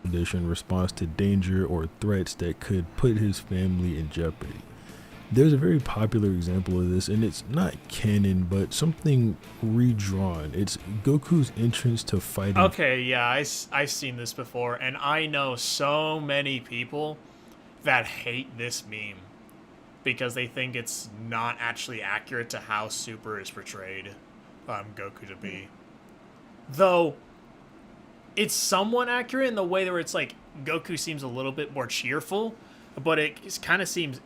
In response to danger or threats that could put his family in jeopardy. There's a very popular example of this, and it's not canon, but something redrawn. It's Goku's entrance to fighting. Okay, yeah, I've seen this before, and I know so many people that hate this meme because they think it's not actually accurate to how Super is portrayed Goku to be. Though, it's somewhat accurate in the way where it's like Goku seems a little bit more cheerful, but it kind of seems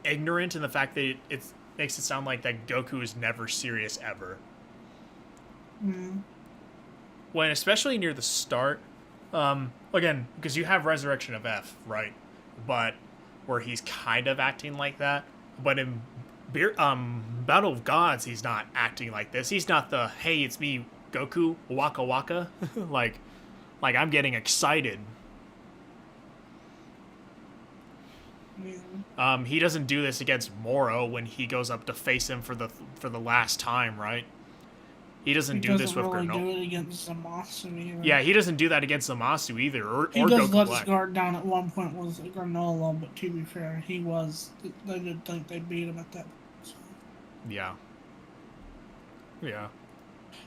ignorant in the fact that it makes it sound like that Goku is never serious ever. When especially near the start, again, because you have Resurrection of F, right? But where he's kind of acting like that. But in Battle of Gods, he's not acting like this. He's not the, hey, it's me, Goku, waka waka. like I'm getting excited. He doesn't do this against Moro when he goes up to face him for the last time, right? He doesn't do this with Granola. He doesn't really do it against Zamasu either. Yeah, he doesn't do that against Zamasu either, or he does Goku let Black. his guard down at one point with Granola, but to be fair, they did think they beat him at that point. So. Yeah. Yeah.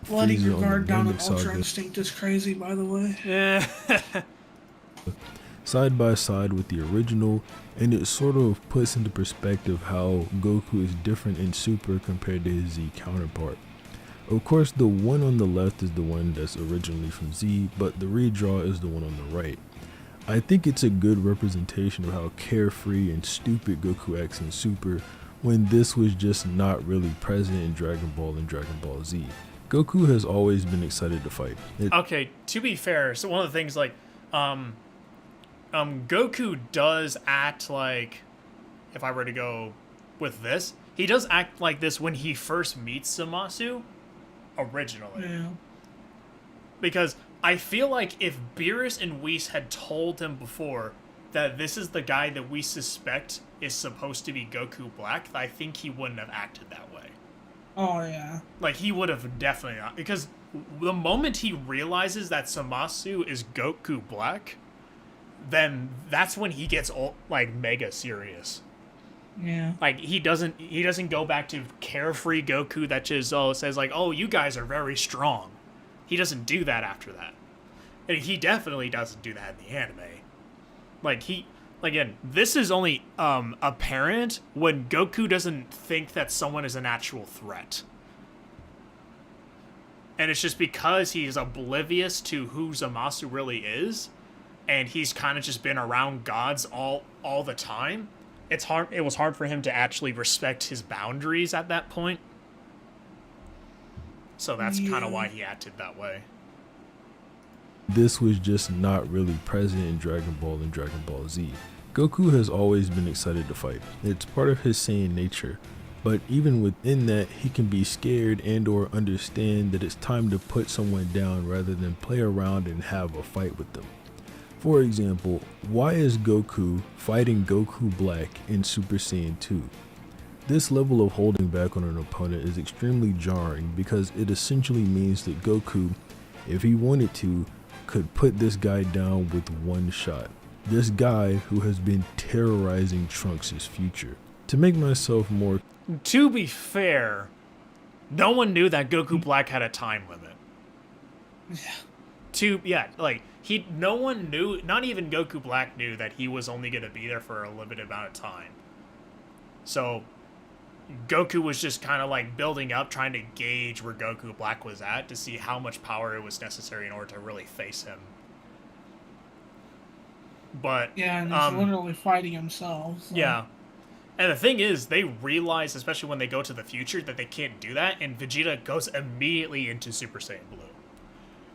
Letting your Frieza guard down on in the Ultra saga. Instinct is crazy, by the way. Yeah. Side by side with the original, and it sort of puts into perspective how Goku is different in Super compared to his Z counterpart. Of course, the one on the left is the one that's originally from Z, but the redraw is the one on the right. I think it's a good representation of how carefree and stupid Goku acts in Super, when this was just not really present in Dragon Ball and Dragon Ball Z. Goku has always been excited to fight. Okay, to be fair, so one of the things like, Goku does act like, if I were to go with this, he does act like this when he first meets Zamasu, originally. Yeah. Because I feel like if Beerus and Whis had told him before that this is the guy that we suspect is supposed to be Goku Black, I think he wouldn't have acted that way. Oh, yeah. Like, he would have definitely not. Because the moment he realizes that Zamasu is Goku Black, then that's when he gets like mega serious. Yeah. Like he doesn't go back to carefree Goku that just says like, oh, you guys are very strong. He doesn't do that after that. And he definitely doesn't do that in the anime. Like again, this is only apparent when Goku doesn't think that someone is an actual threat. And it's just because he's oblivious to who Zamasu really is, and he's kind of just been around gods all the time. It was hard for him to actually respect his boundaries at that point. So that's kind of why he acted that way. This was just not really present in Dragon Ball and Dragon Ball Z. Goku has always been excited to fight. It's part of his Saiyan nature. But even within that, he can be scared and or understand that it's time to put someone down rather than play around and have a fight with them. For example, why is Goku fighting Goku Black in Super Saiyan 2? This level of holding back on an opponent is extremely jarring because it essentially means that Goku, if he wanted to, could put this guy down with one shot. This guy who has been terrorizing Trunks' future. To make myself more... To be fair, no one knew that Goku Black had a time limit. No one knew, not even Goku Black knew that he was only going to be there for a limited amount of time. So, Goku was just kind of like building up, trying to gauge where Goku Black was at to see how much power it was necessary in order to really face him. But yeah, and he's literally fighting himself. So. Yeah. And the thing is, they realize, especially when they go to the future, that they can't do that, and Vegeta goes immediately into Super Saiyan Blue.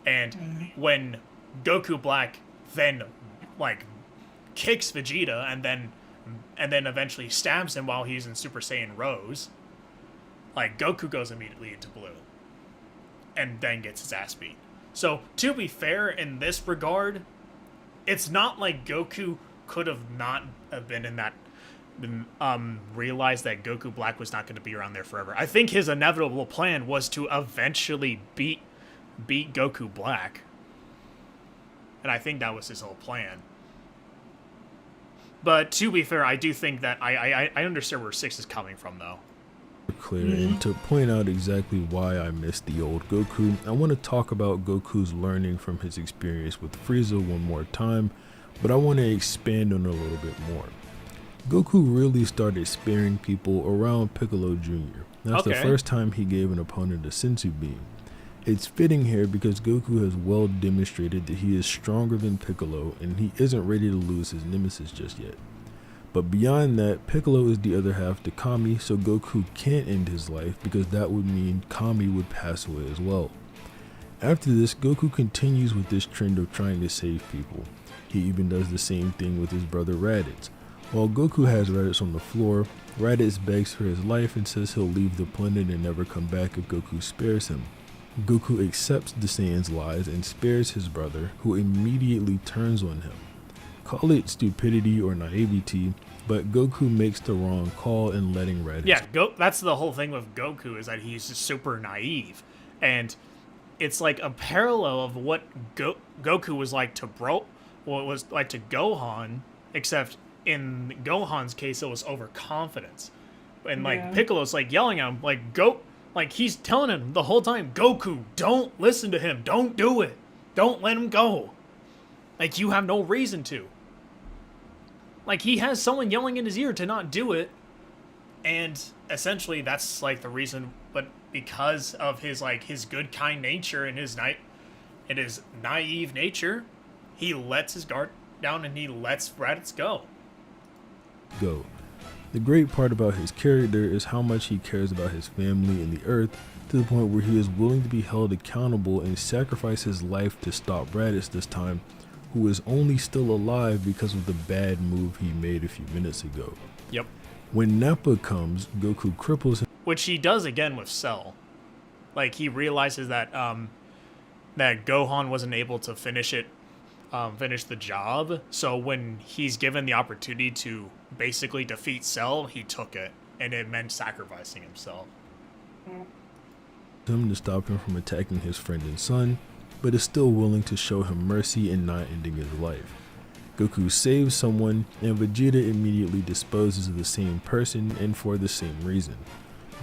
And when Goku Black then, like, kicks Vegeta and then eventually stabs him while he's in Super Saiyan Rose, like, Goku goes immediately into Blue. And then gets his ass beat. So, to be fair, in this regard, it's not like Goku could have not have been in that, realized that Goku Black was not going to be around there forever. I think his inevitable plan was to eventually beat Goku Black. And I think that was his whole plan. But to be fair, I do think that I understand where 6 is coming from, though. Clear, and to point out exactly why I missed the old Goku, I want to talk about Goku's learning from his experience with Frieza one more time, but I want to expand on it a little bit more. Goku really started sparing people around Piccolo Jr. That's the first time he gave an opponent a Senzu beam. It's fitting here because Goku has well demonstrated that he is stronger than Piccolo and he isn't ready to lose his nemesis just yet. But beyond that, Piccolo is the other half to Kami, so Goku can't end his life because that would mean Kami would pass away as well. After this, Goku continues with this trend of trying to save people. He even does the same thing with his brother Raditz. While Goku has Raditz on the floor, Raditz begs for his life and says he'll leave the planet and never come back if Goku spares him. Goku accepts the Saiyan's lies and spares his brother, who immediately turns on him. Call it stupidity or naivety, but Goku makes the wrong call in letting Raditz. Yeah, that's the whole thing with Goku, is that he's just super naive. And it's like a parallel of what Goku was like to Gohan, except in Gohan's case it was overconfidence. And like Piccolo's like yelling at him, like he's telling him the whole time, Goku, don't listen to him, don't do it, don't let him go. Like, you have no reason to. Like, he has someone yelling in his ear to not do it, and essentially that's like the reason. But because of his good kind nature and his naive nature, he lets his guard down and he lets Raditz go. The great part about his character is how much he cares about his family and the Earth, to the point where he is willing to be held accountable and sacrifice his life to stop Raditz this time, who is only still alive because of the bad move he made a few minutes ago. Yep. When Nappa comes, Goku cripples him. Which he does again with Cell. Like, he realizes that that Gohan wasn't able to finish the job, so when he's given the opportunity to basically defeat Cell, he took it, and it meant sacrificing himself. Him to stop him from attacking his friend and son, but is still willing to show him mercy and not ending his life. Goku saves someone, and Vegeta immediately disposes of the same person, and for the same reason.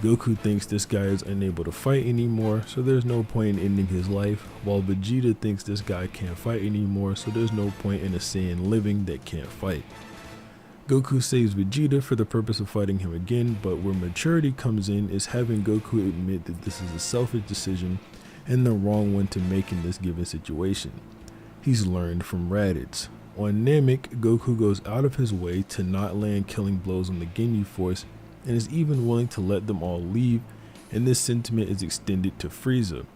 Goku thinks this guy is unable to fight anymore, so there's no point in ending his life, while Vegeta thinks this guy can't fight anymore, so there's no point in a Saiyan living that can't fight. Goku saves Vegeta for the purpose of fighting him again, but where maturity comes in is having Goku admit that this is a selfish decision and the wrong one to make in this given situation. He's learned from Raditz. On Namek, Goku goes out of his way to not land killing blows on the Ginyu Force and is even willing to let them all leave, and this sentiment is extended to Frieza.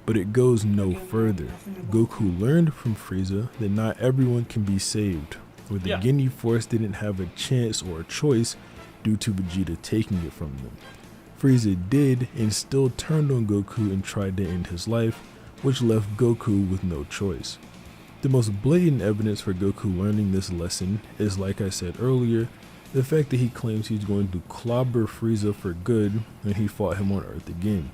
But it goes no further. Goku learned from Frieza that not everyone can be saved, where the Ginyu Force didn't have a chance or a choice due to Vegeta taking it from them. Frieza did and still turned on Goku and tried to end his life, which left Goku with no choice. The most blatant evidence for Goku learning this lesson is, like I said earlier, the fact that he claims he's going to clobber Frieza for good when he fought him on Earth again.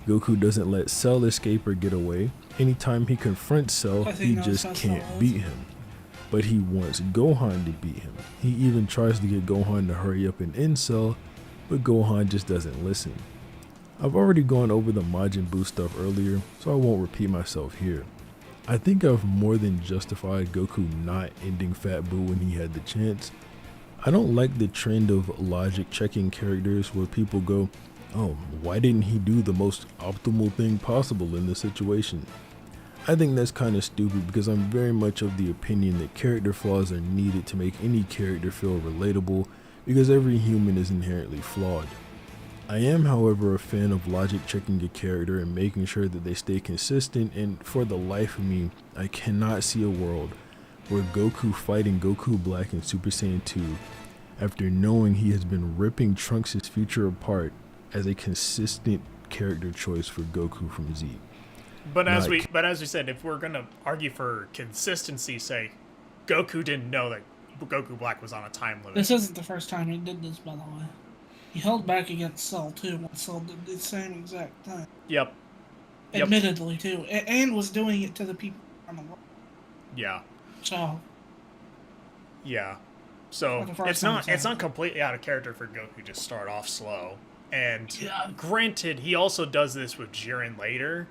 Goku doesn't let Cell escape or get away. Anytime he confronts Cell, he just can't beat him. But he wants Gohan to beat him. He even tries to get Gohan to hurry up and end Cell, but Gohan just doesn't listen. I've already gone over the Majin Buu stuff earlier, so I won't repeat myself here. I think I've more than justified Goku not ending Fat Buu when he had the chance. I don't like the trend of logic checking characters where people go, oh, why didn't he do the most optimal thing possible in this situation? I think that's kind of stupid because I'm very much of the opinion that character flaws are needed to make any character feel relatable, because every human is inherently flawed. I am, however, a fan of logic checking a character and making sure that they stay consistent, and for the life of me, I cannot see a world where Goku fighting Goku Black in Super Saiyan 2 after knowing he has been ripping Trunks' future apart as a consistent character choice for Goku from Z. But as Not we said, if we're gonna argue for consistency's sake, Goku didn't know that Goku Black was on a time limit. This isn't the first time he did this, by the way. He held back against Cell too when Cell did the same exact thing. Yep. Admittedly too, and was doing it to the people on the world. Yeah. So. Yeah. So it's not completely out of character for Goku to start off slow. And granted, he also does this with Jiren later.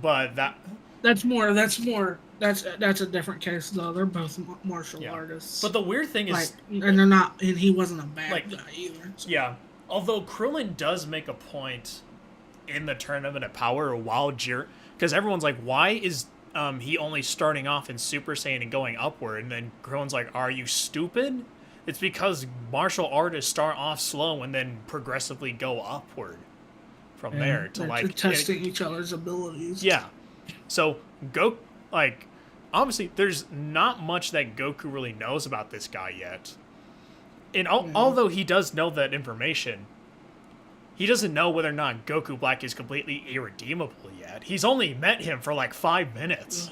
But that's a different case though. They're both martial artists. But the weird thing is, and they're not, and he wasn't a bad guy either. So. Yeah. Although Krillin does make a point in the Tournament of Power while Jiren, because everyone's like, why is he only starting off in Super Saiyan and going upward? And then Krillin's like, are you stupid? It's because martial artists start off slow and then progressively go upward from there to testing each other's abilities. Yeah. So obviously there's not much that Goku really knows about this guy yet. And although he does know that information, he doesn't know whether or not Goku Black is completely irredeemable yet. He's only met him for like 5 minutes.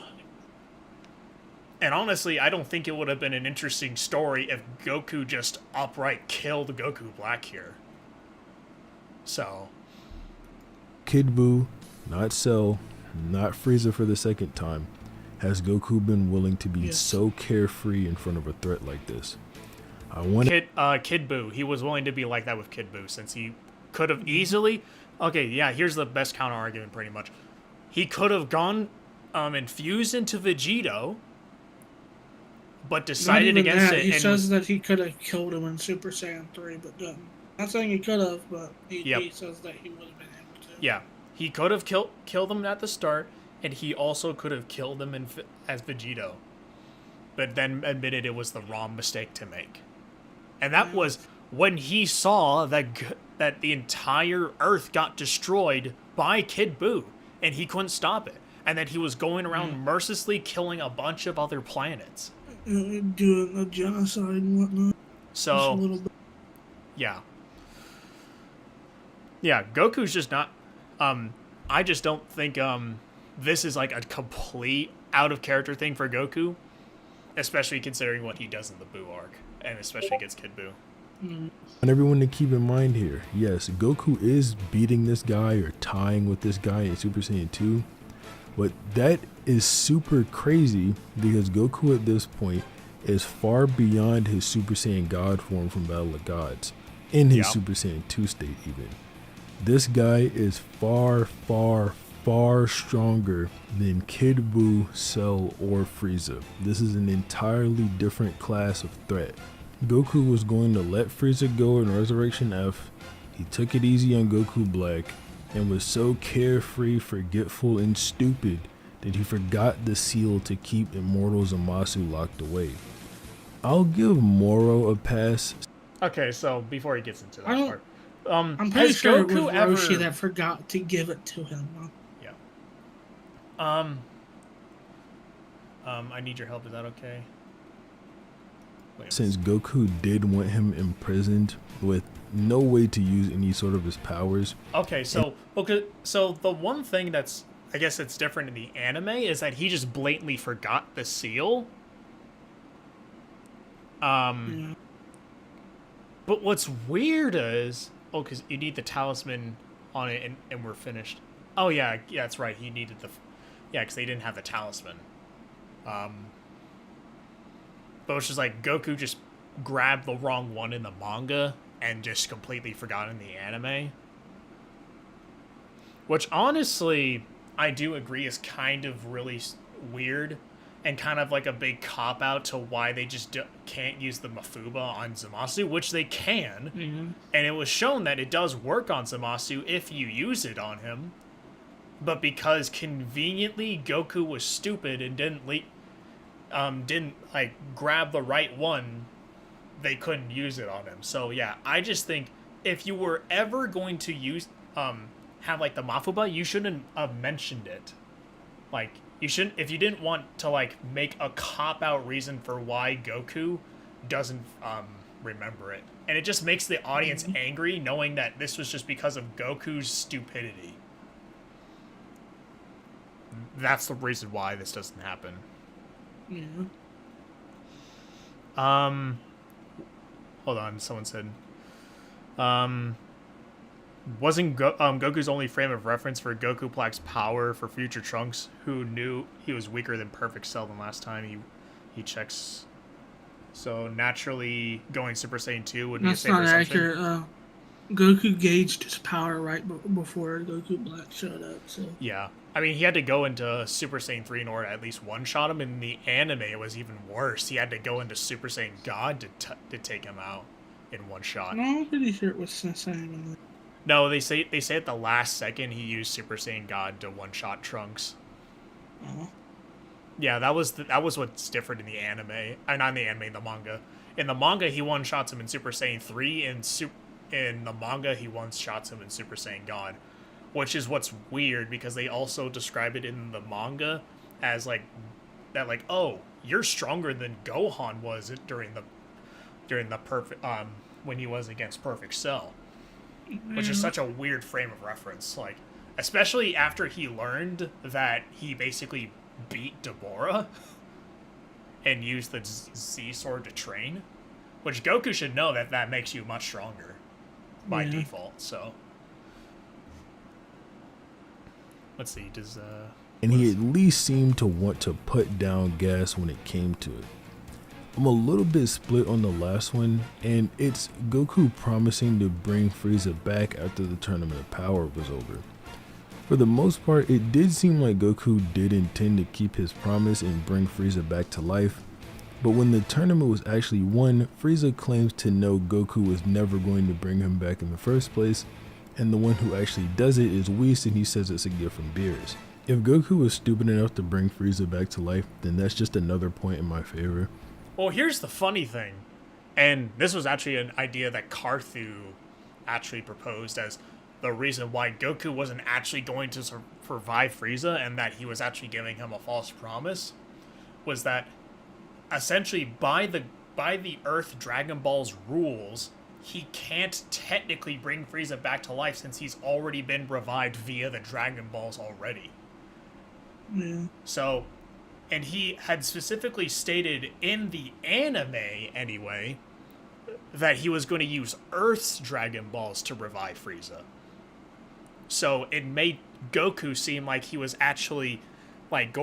And honestly, I don't think it would have been an interesting story if Goku just outright killed Goku Black here. So. Kid Buu, not Cell, not Frieza for the second time, has Goku been willing to be so carefree in front of a threat like this? Kid Buu, he was willing to be like that with Kid Buu since he could have easily... Okay, yeah, here's the best counter argument pretty much. He could have gone infused into Vegito, but decided against it. He says that he could have killed him in Super Saiyan 3, but didn't. Not saying he could have, but he says that he would have been able to. Yeah, he could have killed him at the start, and he also could have killed him as Vegito, but then admitted it was the wrong mistake to make. And that was when he saw that the entire Earth got destroyed by Kid Buu, and he couldn't stop it, and that he was going around mercilessly killing a bunch of other planets. Doing a genocide and whatnot. So, yeah. Yeah, Goku's just not... I just don't think this is like a complete out-of-character thing for Goku, especially considering what he does in the Buu arc, and especially against Kid Buu. And everyone to keep in mind here, yes, Goku is beating this guy or tying with this guy in Super Saiyan 2, but that is super crazy because Goku at this point is far beyond his Super Saiyan God form from Battle of Gods, in his Super Saiyan 2 state even. This guy is far, far, far stronger than Kid Buu, Cell, or Frieza. This is an entirely different class of threat. Goku was going to let Frieza go in Resurrection F. He took it easy on Goku Black and was so carefree, forgetful, and stupid that he forgot the seal to keep Immortal Zamasu locked away. I'll give Moro a pass. Okay, so before he gets into that part, I'm pretty sure it was Roshi that forgot to give it to him. Yeah. I need your help. Is that okay? Since Goku did want him imprisoned with no way to use any sort of his powers. Okay, so the one thing that's, I guess it's different in the anime is that he just blatantly forgot the seal. But what's weird is, because you need the talisman on it and we're finished. Oh yeah, that's right. He needed because they didn't have the talisman. But it's just like Goku just grabbed the wrong one in the manga and just completely forgot in the anime. Which honestly, I do agree is kind of really weird and kind of like a big cop-out to why they just can't use the Mafuba on Zamasu, which they can. Mm-hmm. And it was shown that it does work on Zamasu if you use it on him. But because conveniently Goku was stupid and didn't grab the right one, they couldn't use it on him. So yeah, I just think if you were ever going to use have like the Mafuba, you shouldn't have mentioned it. Like you shouldn't, if you didn't want to like make a cop-out reason for why Goku doesn't remember it. And it just makes the audience angry knowing that this was just because of Goku's stupidity. That's the reason why this doesn't happen. Yeah. Hold on. Someone said, wasn't Goku's only frame of reference for Goku Black's power for future Trunks, who knew he was weaker than Perfect Cell than last time he checks. So naturally, going Super Saiyan 2 would be a safer assumption. That's not accurate. Goku gauged his power right before Goku Black showed up. So yeah, I mean, he had to go into Super Saiyan 3 in order to at least one-shot him. In the anime, it was even worse. He had to go into Super Saiyan God to take him out in one shot. No, I'm pretty sure it was Saiyan. No, they say at the last second he used Super Saiyan God to one-shot Trunks. Oh. Yeah, that was what's different in the anime. Not in the anime, in the manga. In the manga, he one-shots him in Super Saiyan 3, and in the manga, he one-shots him in Super Saiyan God. Which is what's weird, because they also describe it in the manga as, like, that, like, oh, you're stronger than Gohan was during the perfect, when he was against Perfect Cell. Which is such a weird frame of reference. Like, especially after he learned that he basically beat Deborah and used the Z sword to train, which Goku should know that makes you much stronger by default. So let's see, and he at least seemed to want to put down gas when it came to it. I'm a little bit split on the last one, and it's Goku promising to bring Frieza back after the Tournament of Power was over. For the most part, it did seem like Goku did intend to keep his promise and bring Frieza back to life, but when the tournament was actually won, Frieza claims to know Goku was never going to bring him back in the first place, and the one who actually does it is Whis, and he says it's a gift from Beerus. If Goku was stupid enough to bring Frieza back to life, then that's just another point in my favor. Well, here's the funny thing, and this was actually an idea that Karthu actually proposed as the reason why Goku wasn't actually going to survive Frieza, and that he was actually giving him a false promise, was that essentially by the Earth Dragon Ball's rules, he can't technically bring Frieza back to life since he's already been revived via the Dragon Balls already. Yeah. So, and he had specifically stated in the anime, anyway, that he was going to use Earth's Dragon Balls to revive Frieza. So it made Goku seem like he was actually, like,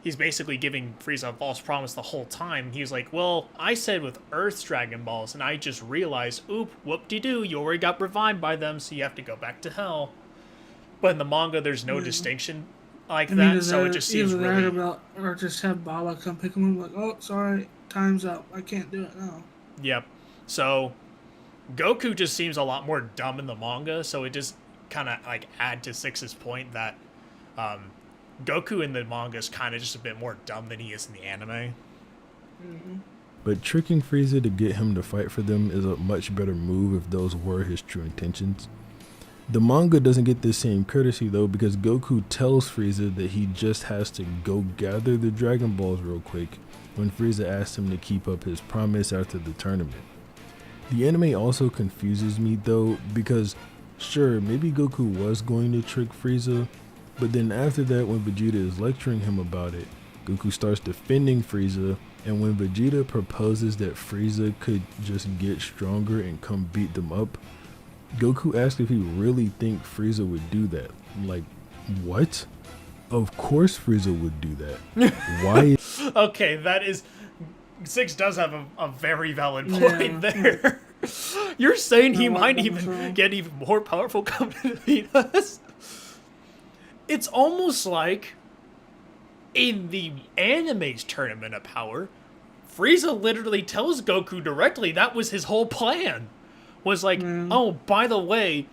he's basically giving Frieza a false promise the whole time. He was like, well, I said with Earth's Dragon Balls, and I just realized, whoop-de-doo, you already got revived by them, so you have to go back to hell. But in the manga, there's no distinction like that, so it just seems really... Or just have Baba come pick him up, like, oh, sorry, time's up, I can't do it now. Yep. So Goku just seems a lot more dumb in the manga, so it just kind of, like, add to Six's point that Goku in the manga is kind of just a bit more dumb than he is in the anime. Mm-hmm. But tricking Frieza to get him to fight for them is a much better move if those were his true intentions. The manga doesn't get this same courtesy though, because Goku tells Frieza that he just has to go gather the Dragon Balls real quick when Frieza asks him to keep up his promise after the tournament. The anime also confuses me though, because sure, maybe Goku was going to trick Frieza, but then after that, when Vegeta is lecturing him about it, Goku starts defending Frieza, and when Vegeta proposes that Frieza could just get stronger and come beat them up, Goku asks if he really thinks Frieza would do that. I'm like, what? Of course Frieza would do that. Why? Okay, that is... Six does have a very valid point there. You're saying he might even get even more powerful coming to beat us? It's almost like in the anime's Tournament of Power, Frieza literally tells Goku directly that was his whole plan. Was like, oh, by the way,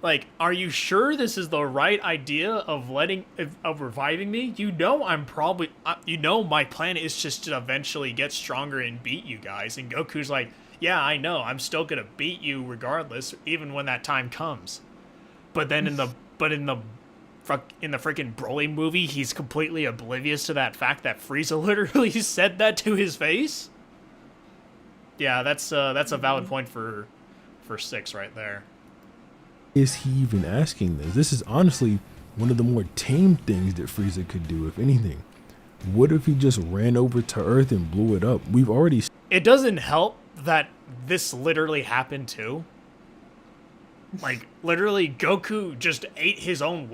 like, are you sure this is the right idea of reviving me? You know I'm probably, my plan is just to eventually get stronger and beat you guys. And Goku's like, yeah, I know, I'm still gonna beat you regardless, even when that time comes. But then in the freaking Broly movie, he's completely oblivious to that fact that Frieza literally said that to his face. Yeah, that's a valid point for Six right there. Is he even asking this? This is honestly one of the more tame things that Frieza could do, if anything. What if he just ran over to Earth and blew it up? We've already... It doesn't help that this literally happened too. Like, literally, Goku just ate his own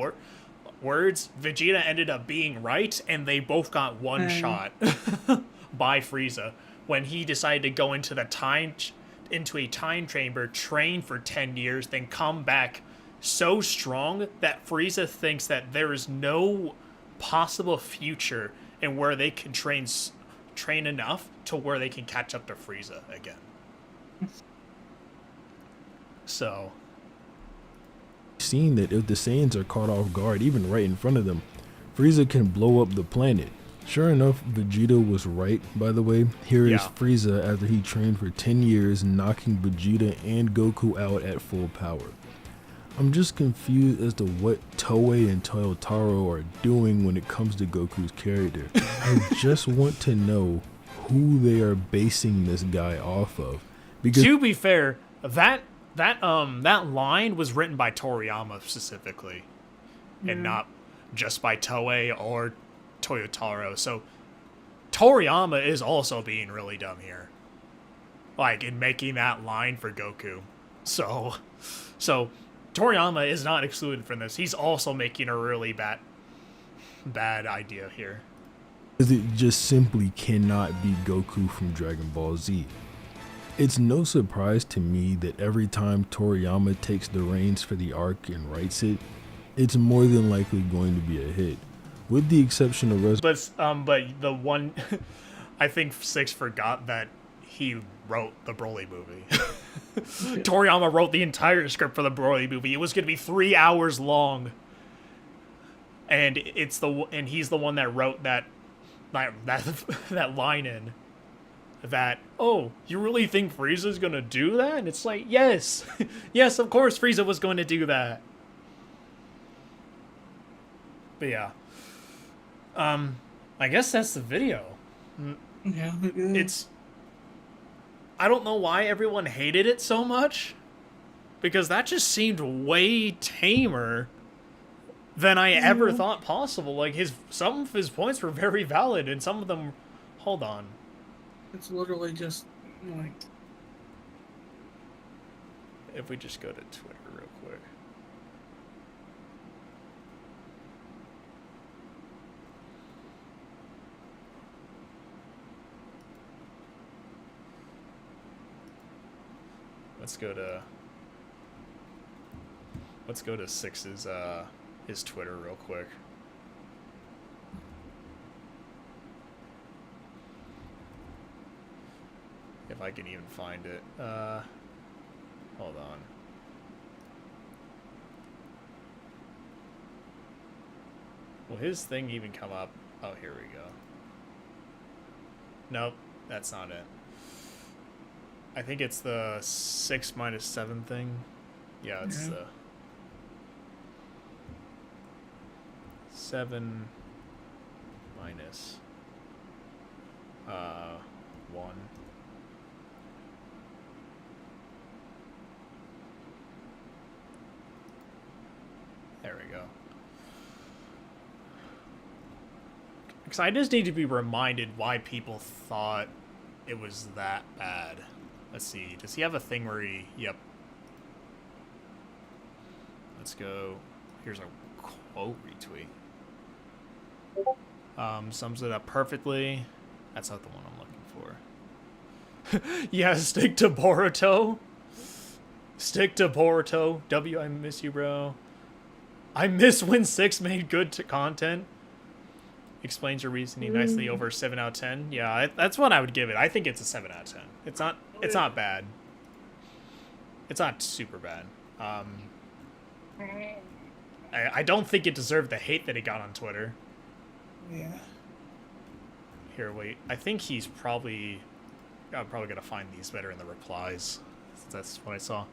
words. Vegeta ended up being right, and they both got one shot by Frieza when he decided to go into a time chamber, train for 10 years, then come back so strong that Frieza thinks that there is no possible future in where they can train enough to where they can catch up to Frieza again. So, seen that if the Saiyans are caught off guard, even right in front of them, Frieza can blow up the planet. Sure enough, Vegeta was right, by the way. Here is Frieza after he trained for 10 years, knocking Vegeta and Goku out at full power. I'm just confused as to what Toei and Toyotaro are doing when it comes to Goku's character. I just want to know who they are basing this guy off of. Because to be fair, that line was written by Toriyama specifically, and not just by Toei or Toyotaro. So Toriyama is also being really dumb here, like in making that line for Goku. So Toriyama is not excluded from this. He's also making a really bad idea here. It just simply cannot be Goku from Dragon Ball Z. It's no surprise to me that every time Toriyama takes the reins for the arc and writes it, it's more than likely going to be a hit. With the exception of but the one, I think Six forgot that he wrote the Broly movie. Toriyama wrote the entire script for the Broly movie. It was going to be 3 hours long, and he's the one that wrote that line in. That, oh, you really think Frieza's gonna do that? And it's like, yes, yes, of course Frieza was going to do that. But yeah, I guess that's the video. Yeah, I don't know why everyone hated it so much, because that just seemed way tamer than I ever thought possible. Like, some of his points were very valid, and some of them, hold on. It's literally just, like... If we just go to Twitter real quick. Let's go to Six's his Twitter real quick. If I can even find it. Hold on. Will his thing even come up? Oh, here we go. Nope, that's not it. I think it's the 6 minus 7 thing. Yeah, it's the 7 minus 1. There we go. Because I just need to be reminded why people thought it was that bad. Let's see. Does he have a thing where he... Yep. Let's go. Here's a quote retweet. Sums it up perfectly. That's not the one I'm looking for. Yeah, stick to Boruto. Stick to Boruto. W, I miss you, bro. I miss when 6 made good content. Explains your reasoning nicely over 7 out of 10. Yeah, that's what I would give it. I think it's a 7 out of 10. It's not bad. It's not super bad. I don't think it deserved the hate that it got on Twitter. Yeah. Here, wait. I think he's probably... I'm probably going to find these better in the replies. That's what I saw.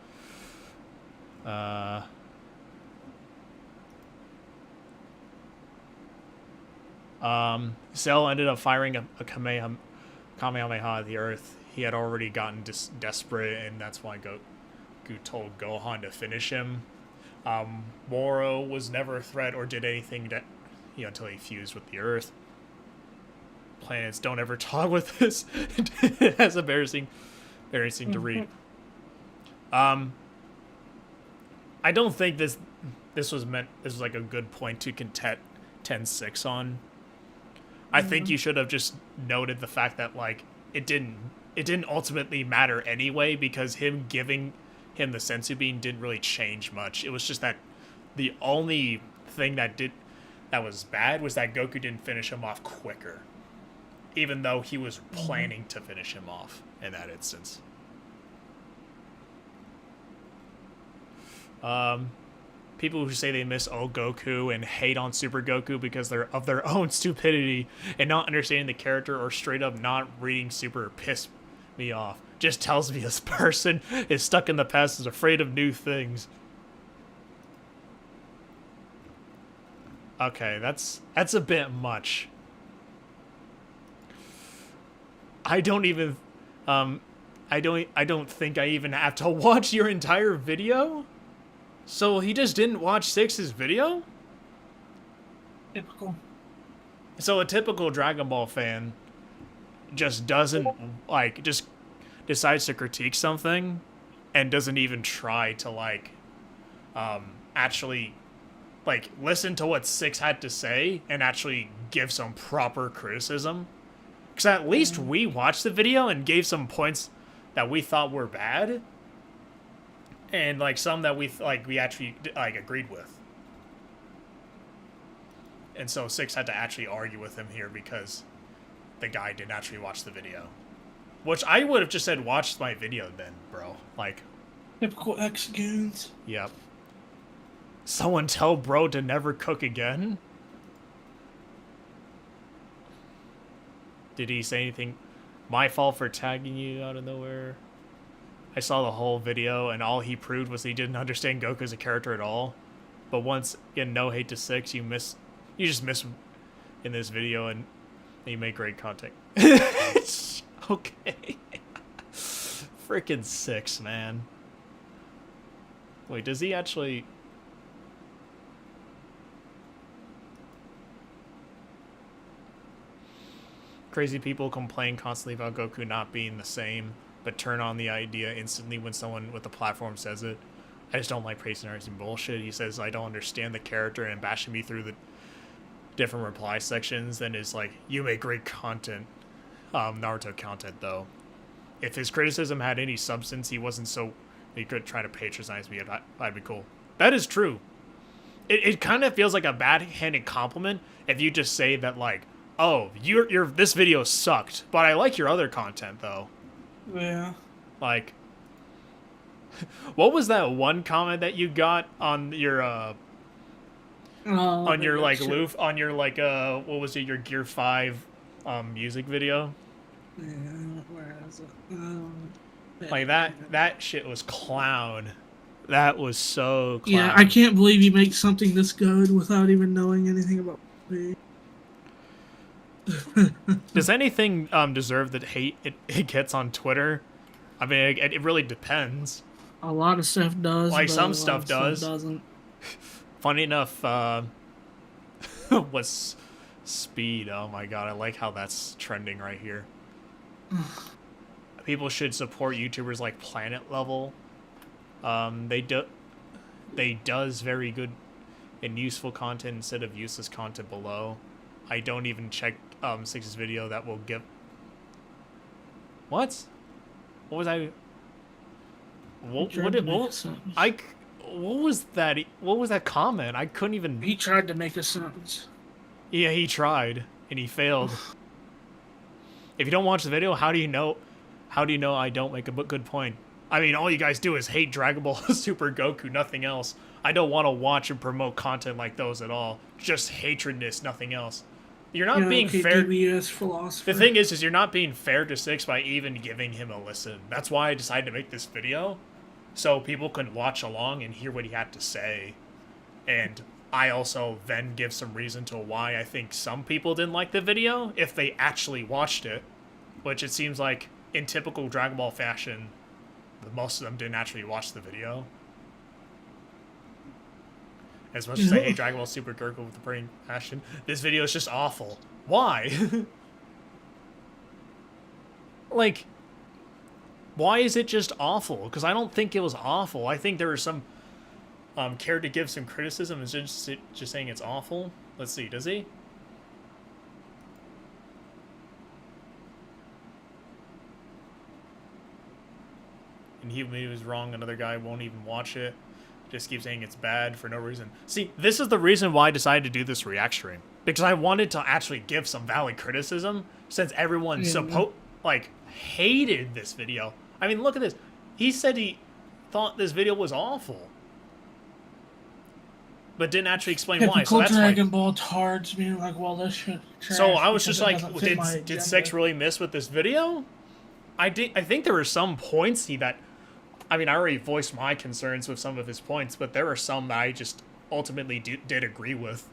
Cell ended up firing a Kamehameha at the Earth. He had already gotten desperate, and that's why Goku told Gohan to finish him. Moro was never a threat or did anything that, until he fused with the Earth. Planets don't ever talk with this. That's embarrassing to read. I don't think this was like a good point to contest 10-6 on. I think you should have just noted the fact that like it didn't ultimately matter anyway, because him giving him the sensu bean didn't really change much. It was just that the only thing that was bad was that Goku didn't finish him off quicker, even though he was planning to finish him off in that instance. People who say they miss Old Goku and hate on Super Goku because they're of their own stupidity and not understanding the character or straight up not reading Super piss me off. Just tells me this person is stuck in the past, is afraid of new things. Okay, that's a bit much. I don't think I even have to watch your entire video. So he just didn't watch Six's video? Typical. So a typical Dragon Ball fan just doesn't, like, just decides to critique something and doesn't even try to, like, actually, like, listen to what Six had to say and actually give some proper criticism. Because at least we watched the video and gave some points that we thought were bad. And, like, some that we actually, like, agreed with. And so Six had to actually argue with him here because the guy didn't actually watch the video. Which I would have just said, watch my video then, bro. Like... Typical X-Goons. Yep. Someone tell bro to never cook again? Did he say anything? My fault for tagging you out of nowhere? I saw the whole video, and all he proved was he didn't understand Goku as a character at all. But once, again, no hate to Six, you just miss in this video, and you make great content. Okay. Freaking Six, man. Wait, does he actually... Crazy people complain constantly about Goku not being the same, but turn on the idea instantly when someone with a platform says it. I just don't like patronizing bullshit. He says I don't understand the character and bashing me through the different reply sections. Then is like, you make great content. Naruto content, though. If his criticism had any substance, he wasn't so... He could try to patronize me. That'd be cool. That is true. It kind of feels like a backhanded compliment if you just say that, like, oh, this video sucked, but I like your other content, though. Yeah. Like, what was that one comment that you got on your what was it, your Gear 5 music video? Yeah, where is it? Like that shit was clown. That was so clown. Yeah, I can't believe you make something this good without even knowing anything about me. Does anything deserve the hate it gets on Twitter? I mean, it really depends. A lot of stuff does. Like, but some stuff does. Stuff doesn't. Funny enough, was Speed. Oh my god, I like how that's trending right here. People should support YouTubers like Planet Level. They does very good and useful content instead of useless content below. I don't even check Six's video. That will give... What? What was I... What was that? What was that comment? I couldn't even... He tried to make a sentence. Yeah, he tried, and he failed. If you don't watch the video, how do you know I don't make a good point? I mean, all you guys do is hate Dragon Ball Super Goku, nothing else. I don't want to watch and promote content like those at all. Just hatredness, nothing else. You're not being fair. The thing is you're not being fair to Six by even giving him a listen. That's why I decided to make this video, so people can watch along and hear what he had to say. And I also then give some reason to why I think some people didn't like the video if they actually watched it, which it seems like in typical Dragon Ball fashion, most of them didn't actually watch the video. As much as I hate Dragon Ball Super Goku with the brain passion, this video is just awful. Why? Like, why is it just awful? Because I don't think it was awful. I think there was some care to give some criticism and just saying it's awful. Let's see, does he? And he was wrong. Another guy won't even watch it. Just keep saying it's bad for no reason. See, this is the reason why I decided to do this react stream. Because I wanted to actually give some valid criticism, since everyone hated this video. I mean, look at this. He said he thought this video was awful, but didn't actually explain why. So that's Dragon Ball tards being like, well, this shit trash. So I was just like, did Six really miss with this video? I think there were some points I already voiced my concerns with some of his points, but there were some that I just ultimately did agree with.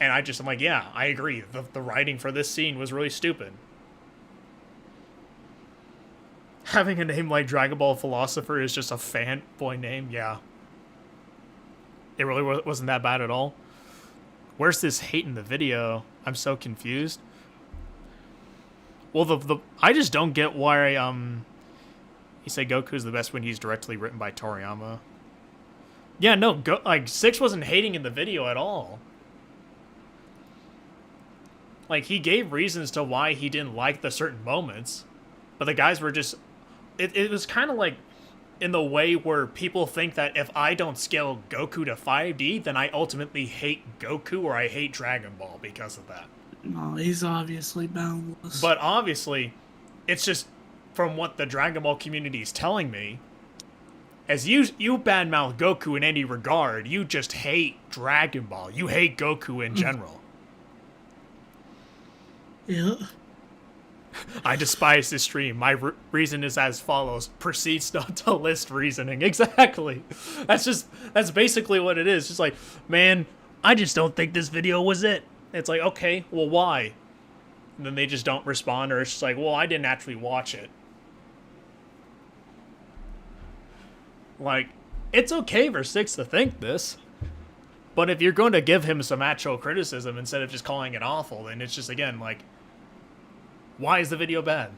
And I'm like, yeah, I agree. The writing for this scene was really stupid. Having a name like Dragon Ball Philosopher is just a fanboy name, yeah. It really wasn't that bad at all. Where's this hate in the video? I'm so confused. Well, I just don't get why he said Goku's the best when he's directly written by Toriyama. Yeah, no, Six wasn't hating in the video at all. Like, he gave reasons to why he didn't like the certain moments, but the guys were just... It was kind of like in the way where people think that if I don't scale Goku to 5D, then I ultimately hate Goku or I hate Dragon Ball because of that. No, he's obviously boundless. But obviously, it's just from what the Dragon Ball community is telling me, as you badmouth Goku in any regard, you just hate Dragon Ball. You hate Goku in general. Yeah. I despise this stream. My reason is as follows. Proceeds not to list reasoning. Exactly. That's basically what it is. Just like, man, I just don't think this video was it. It's like, okay, well, why? And then they just don't respond, or it's just like, well, I didn't actually watch it. Like, it's okay for Six to think this, but if you're going to give him some actual criticism instead of just calling it awful, then it's just, again, like, why is the video bad?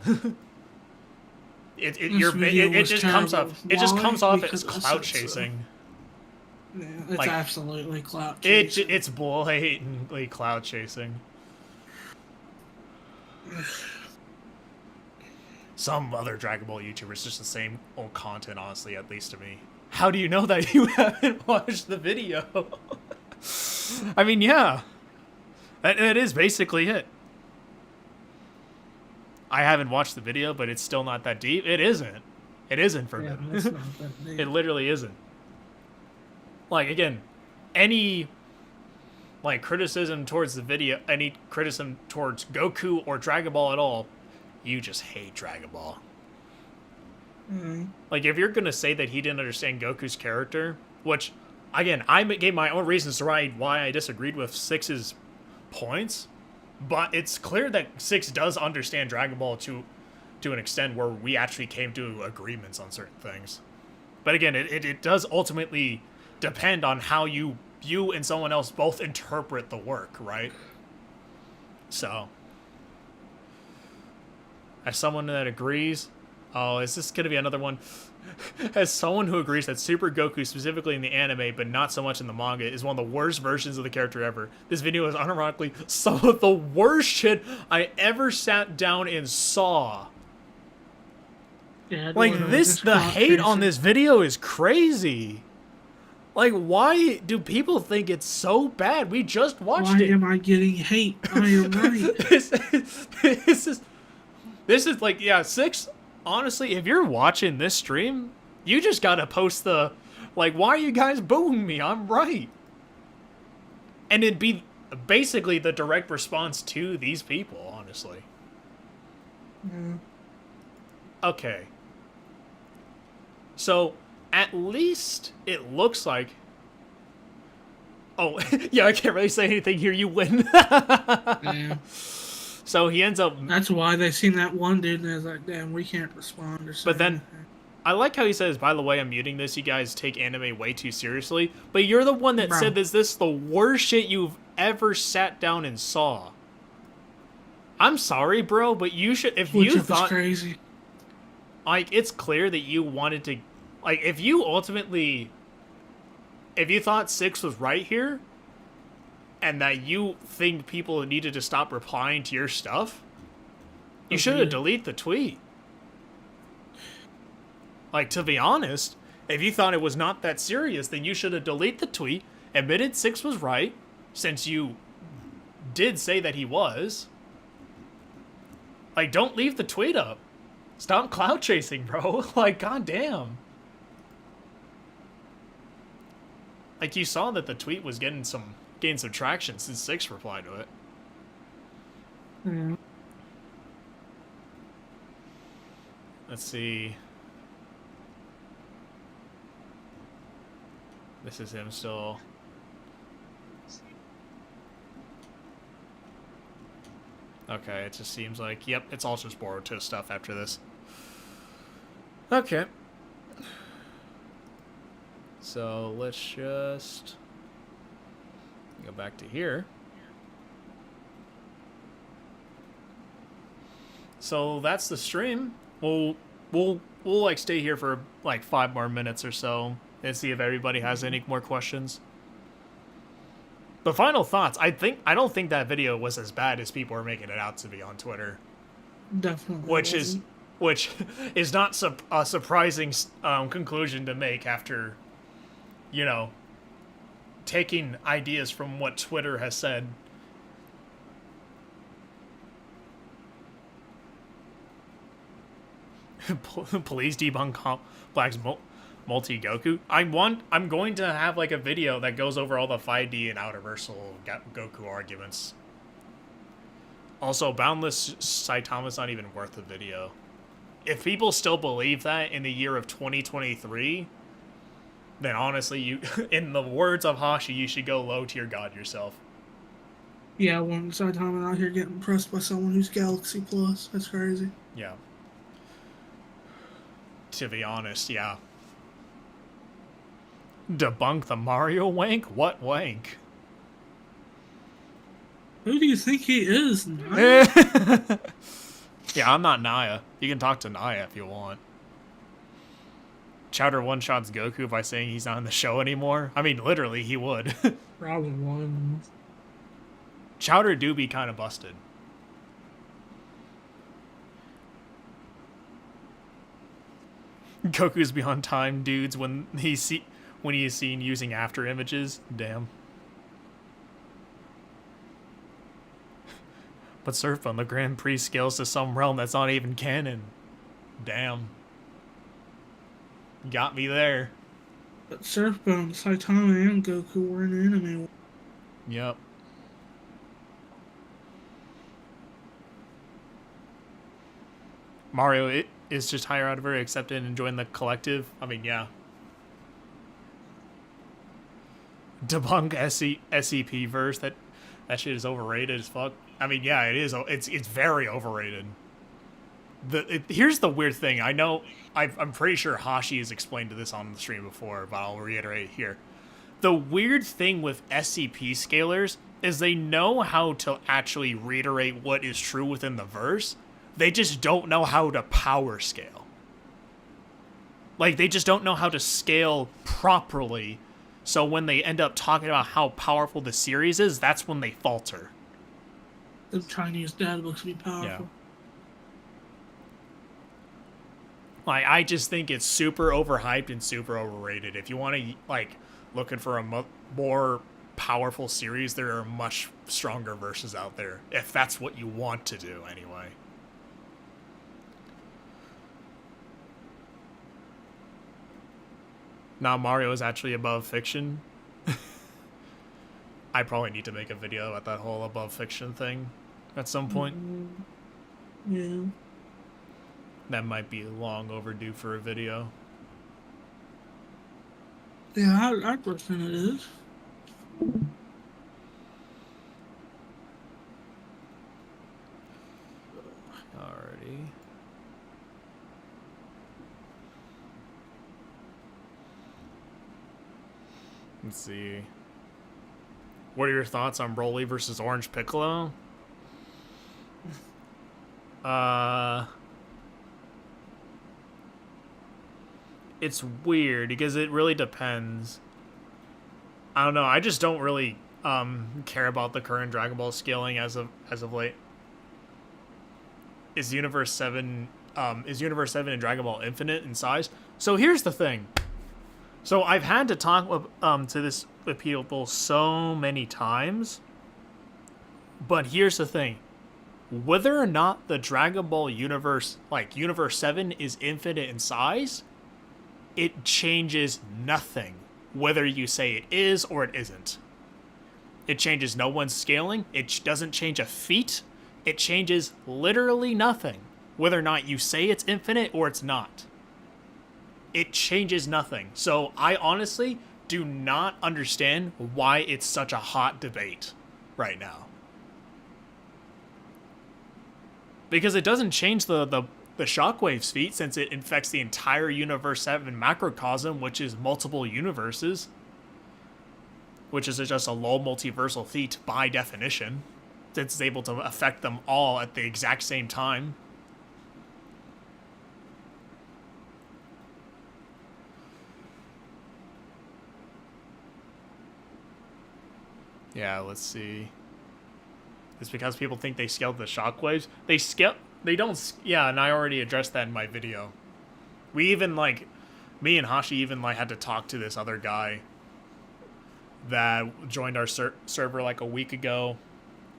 It just comes off as clout chasing. Yeah, it's like, absolutely clout chasing. It's blatantly clout chasing. Some other Dragon Ball YouTubers, just the same old content, honestly, at least to me. How do you know that you haven't watched the video? I mean, yeah. That is basically it. I haven't watched the video, but it's still not that deep. It isn't. It isn't for me. It's not that deep. It literally isn't. Like, again, any criticism towards the video, any criticism towards Goku or Dragon Ball at all, you just hate Dragon Ball. Mm-hmm. Like, if you're gonna say that he didn't understand Goku's character, which, again, I gave my own reasons to why I disagreed with Six's points, but it's clear that Six does understand Dragon Ball to an extent where we actually came to agreements on certain things. But again, it does ultimately depend on how you and someone else both interpret the work, right? So, as someone that agrees, oh, is this going to be another one? As someone who agrees that Super Goku, specifically in the anime, but not so much in the manga, is one of the worst versions of the character ever. This video is unironically some of the worst shit I ever sat down and saw. Yeah, like, the hate on this video is crazy. Like, why do people think it's so bad? We just watched it. Why am I getting hate? I am right. This is like, yeah, Six, honestly, if you're watching this stream, you just gotta post the, like, why are you guys booing me? I'm right. And it'd be basically the direct response to these people, honestly. Yeah. Okay. So, at least it looks like... Oh, yeah, I can't really say anything here. You win. Yeah. So he ends up... That's why they seen that one dude and they're like, damn, we can't respond or something. But then, I like how he says, by the way, I'm muting this. You guys take anime way too seriously. But you're the one that Bro. said this is the worst shit you've ever sat down and saw. I'm sorry, bro, but you should, if Which you is thought, crazy. like, it's clear that you wanted to, like, if you thought 6 was right here, and that you think people needed to stop replying to your stuff, you should have deleted the tweet. Like, to be honest, if you thought it was not that serious, then you should have deleted the tweet, admitted 6 was right, since you did say that he was. Like, don't leave the tweet up. Stop cloud chasing, bro. Like, goddamn. Like, you saw that the tweet was getting some traction since 6 replied to it. Yeah. Let's see. This is him still. Okay, it just seems like, yep, it's all just Boruto stuff after this. Okay. So let's just go back to here. So that's the stream. We'll like stay here for like 5 more minutes or so and see if everybody has any more questions. But final thoughts. I don't think that video was as bad as people are making it out to be on Twitter. Definitely. Which is not a surprising conclusion to make after, you know, taking ideas from what Twitter has said. Please debunk Black's multi-Goku. I'm going to have like a video that goes over all the 5D and Outerversal Goku arguments. Also, Boundless Saitama's not even worth the video. If people still believe that in the year of 2023, then honestly, you, in the words of Hashi, you should go low tier god yourself. Yeah, when Saitama out here getting pressed by someone who's Galaxy Plus. That's crazy. Yeah. To be honest, yeah. Debunk the Mario wank? What wank? Who do you think he is, Naya? Yeah, I'm not Naya. You can talk to Naya if you want. Chowder one-shots Goku by saying he's not in the show anymore. I mean, literally, he would. Probably one. Chowder do be kind of busted. Goku's beyond time, dudes, when he is seen using after images. Damn. But Surfbone, the Grand Prix scales to some realm that's not even canon. Damn. Got me there. But Surfbone, Saitama, and Goku were in the anime. Yep. Mario is just higher out of her, accepted and join the collective. I mean, yeah. Debunk SCP verse. That shit is overrated as fuck. I mean, yeah, it is. It's very overrated. Here's the weird thing. I know I'm pretty sure Hashi has explained this on the stream before, but I'll reiterate here. The weird thing with SCP scalers is they know how to actually reiterate what is true within the verse. They just don't know how to power scale. Like, they just don't know how to scale properly. So when they end up talking about how powerful the series is, that's when they falter. The Chinese dad looks to be powerful. Yeah. Like, I just think it's super overhyped and super overrated. If you want to, like, looking for a more powerful series, there are much stronger verses out there. If that's what you want to do, anyway. Now Mario is actually above fiction. I probably need to make a video about that whole above fiction thing at some point. Yeah. That might be long overdue for a video. Yeah, I reckon it is. Alrighty. Let's see. What are your thoughts on Broly versus Orange Piccolo? It's weird because it really depends. I don't know. I just don't really care about the current Dragon Ball scaling as of late. Is Universe 7 in Dragon Ball Infinite in size? So here's the thing. So I've had to talk with people so many times. But here's the thing. Whether or not the Dragon Ball universe, like Universe 7, is infinite in size, it changes nothing. Whether you say it is or it isn't. It changes no one's scaling. It doesn't change a feat. It changes literally nothing. Whether or not you say it's infinite or it's not. It changes nothing. So I honestly do not understand why it's such a hot debate right now. Because it doesn't change the Shockwave's feat, since it infects the entire Universe 7 macrocosm, which is multiple universes. Which is just a low multiversal feat by definition. Since it's able to affect them all at the exact same time. Yeah, let's see. It's because people think they scaled the shockwaves. They don't, yeah, and I already addressed that in my video. We even, like, me and Hashi even, like, had to talk to this other guy that joined our server, like, a week ago,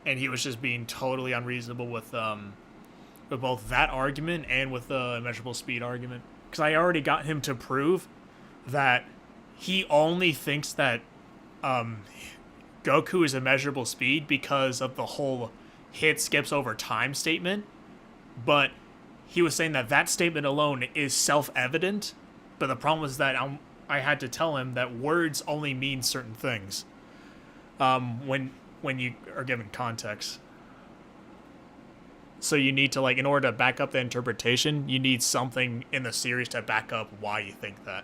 and he was just being totally unreasonable with both that argument and with the immeasurable speed argument. Because I already got him to prove that he only thinks that, Goku is immeasurable speed because of the whole hit skips over time statement, but he was saying that statement alone is self-evident, but the problem was that I had to tell him that words only mean certain things when you are given context. So you need to, like, in order to back up the interpretation, you need something in the series to back up why you think that.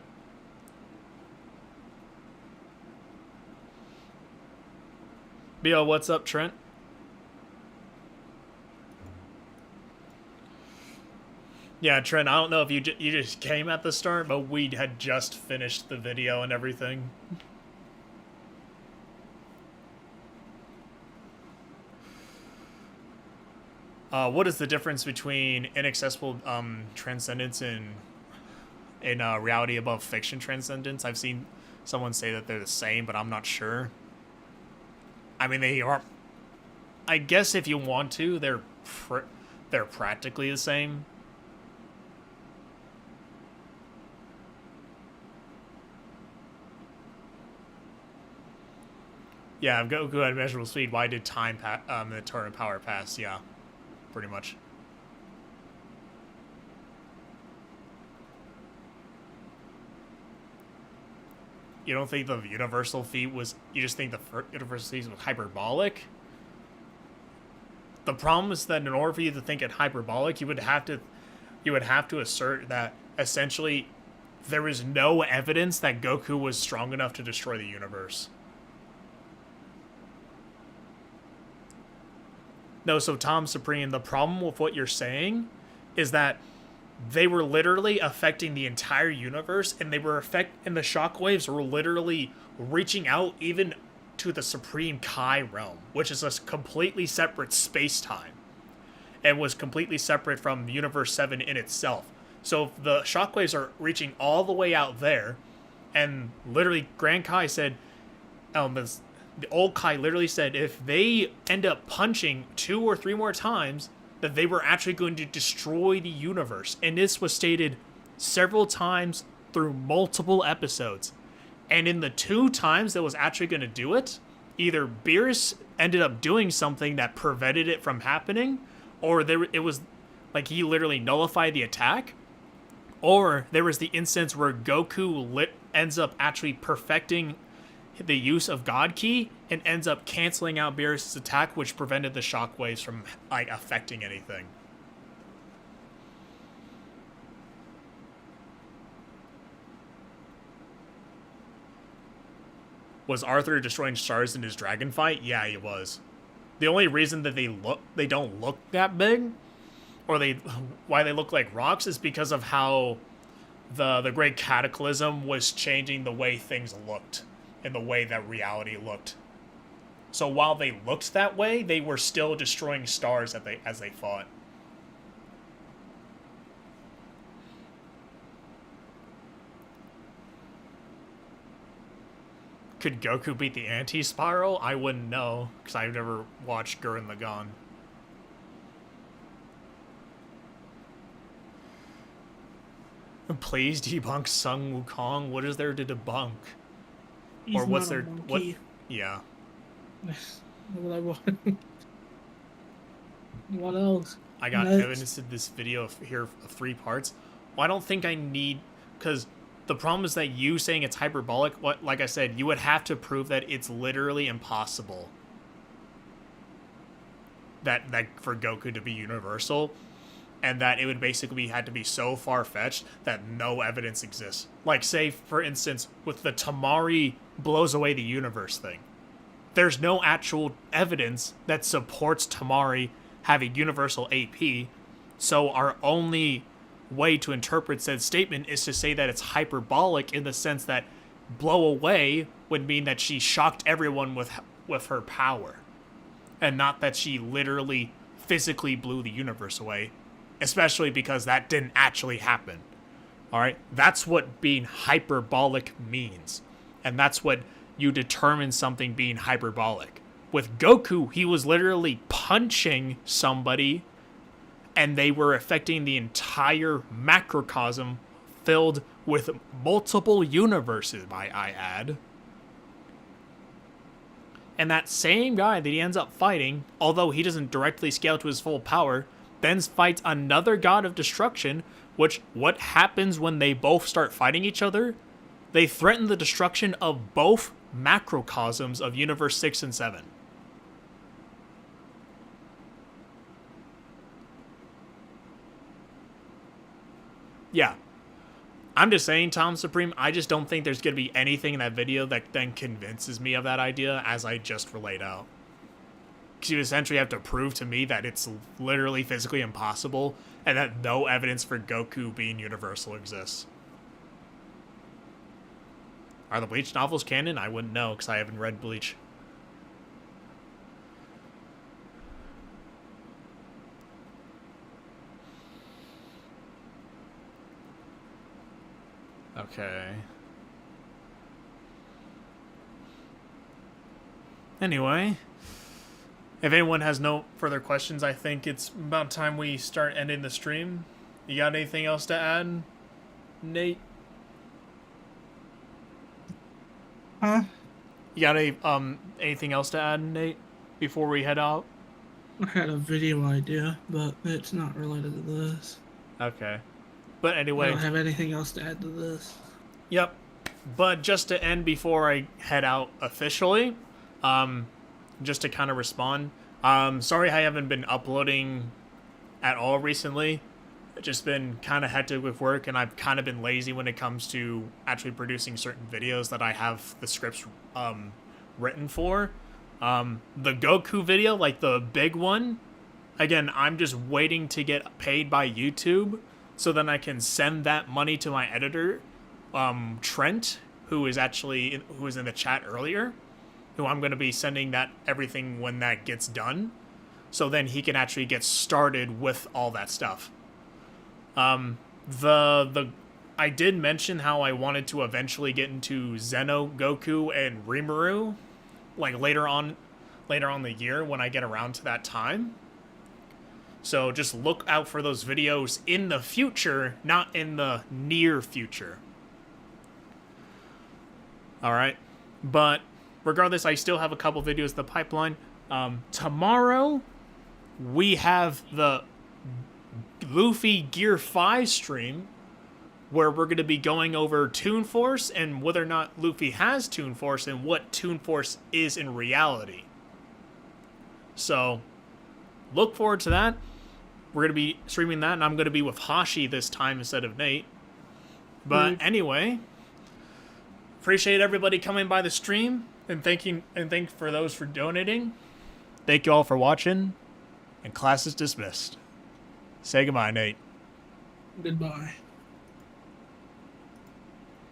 Yo, what's up, Trent? Yeah, Trent, I don't know if you just came at the start, but we had just finished the video and everything. What is the difference between inaccessible transcendence and reality above fiction transcendence? I've seen someone say that they're the same, but I'm not sure. I mean, they are. I guess if you want to, they're practically the same. Yeah, Goku had immeasurable speed. Why did time the turn of power pass? Yeah, pretty much. You don't think the universal feat was... You just think the universal feat was hyperbolic? The problem is that in order for you to think it hyperbolic, you would have to assert that essentially there is no evidence that Goku was strong enough to destroy the universe. No, so Tom Supreme, the problem with what you're saying is that they were literally affecting the entire universe, and the shockwaves were literally reaching out even to the Supreme Kai realm, which is a completely separate space-time, and was completely separate from Universe 7 in itself. So the shockwaves are reaching all the way out there, and literally Grand Kai said, the old Kai literally said if they end up punching 2 or 3 more times, that they were actually going to destroy the universe. And this was stated several times through multiple episodes. And in the 2 times that was actually going to do it, either Beerus ended up doing something that prevented it from happening, or it was like he literally nullified the attack, or there was the instance where Goku ends up actually perfecting the use of God Ki and ends up canceling out Beerus' attack, which prevented the shockwaves from, like, affecting anything. Was Arthur destroying stars in his dragon fight? Yeah, he was. The only reason that they don't look that big, or why they look like rocks, is because of how the Great Cataclysm was changing the way things looked and the way that reality looked. So while they looked that way, they were still destroying stars as they fought. Could Goku beat the Anti-Spiral? I wouldn't know, because I've never watched Gurren Lagann. Please debunk Sun Wukong. What is there to debunk? He's or what's not a there? What? monkey. Yeah. What else? I got Next. evidence in this video here of 3 parts. Well, I don't think I need, because the problem is that you saying it's hyperbolic. Like I said, you would have to prove that it's literally impossible that for Goku to be universal, and that it would basically had to be so far-fetched that no evidence exists. Like, say, for instance, with the Tamari blows away the universe thing. There's no actual evidence that supports Tamari having universal AP, so our only way to interpret said statement is to say that it's hyperbolic in the sense that blow away would mean that she shocked everyone with her power, and not that she literally physically blew the universe away, especially because that didn't actually happen. All right, that's what being hyperbolic means, and that's what you determine something being hyperbolic. With Goku, he was literally punching somebody, and they were affecting the entire macrocosm filled with multiple universes, might I add. And that same guy that he ends up fighting, although he doesn't directly scale to his full power, then fights another god of destruction, which, what happens when they both start fighting each other? They threaten the destruction of both macrocosms of Universe 6 and 7. Yeah. I'm just saying, Tom Supreme, I just don't think there's going to be anything in that video that then convinces me of that idea as I just relayed out. Because you essentially have to prove to me that it's literally physically impossible and that no evidence for Goku being universal exists. Are the Bleach novels canon? I wouldn't know because I haven't read Bleach. Okay. Anyway, if anyone has no further questions, I think it's about time we start ending the stream. You got anything else to add, Nate? Huh? You got anything else to add, Nate, before we head out? I had a video idea, but it's not related to this. Okay. But anyway, I don't have anything else to add to this. Yep. But just to end before I head out officially, just to kind of respond, sorry I haven't been uploading at all recently. It's just been kind of hectic with work, and I've kind of been lazy when it comes to actually producing certain videos that I have the scripts written for. The Goku video, like the big one, again, I'm just waiting to get paid by YouTube so then I can send that money to my editor, Trent, who is in the chat earlier, who I'm going to be sending that everything when that gets done, so then he can actually get started with all that stuff. I did mention how I wanted to eventually get into Zeno, Goku, and Rimuru, like later on the year when I get around to that time. So just look out for those videos in the future, not in the near future. Alright, but regardless, I still have a couple videos in the pipeline. Tomorrow, we have the Luffy Gear 5 stream, where we're going to be going over Toon Force and whether or not Luffy has Toon Force and what Toon Force is in reality. So, look forward to that. We're going to be streaming that, and I'm going to be with Hashi this time instead of Nate. But anyway, appreciate everybody coming by the stream. And thank for those for donating. Thank you all for watching. And class is dismissed. Say goodbye, Nate. Goodbye.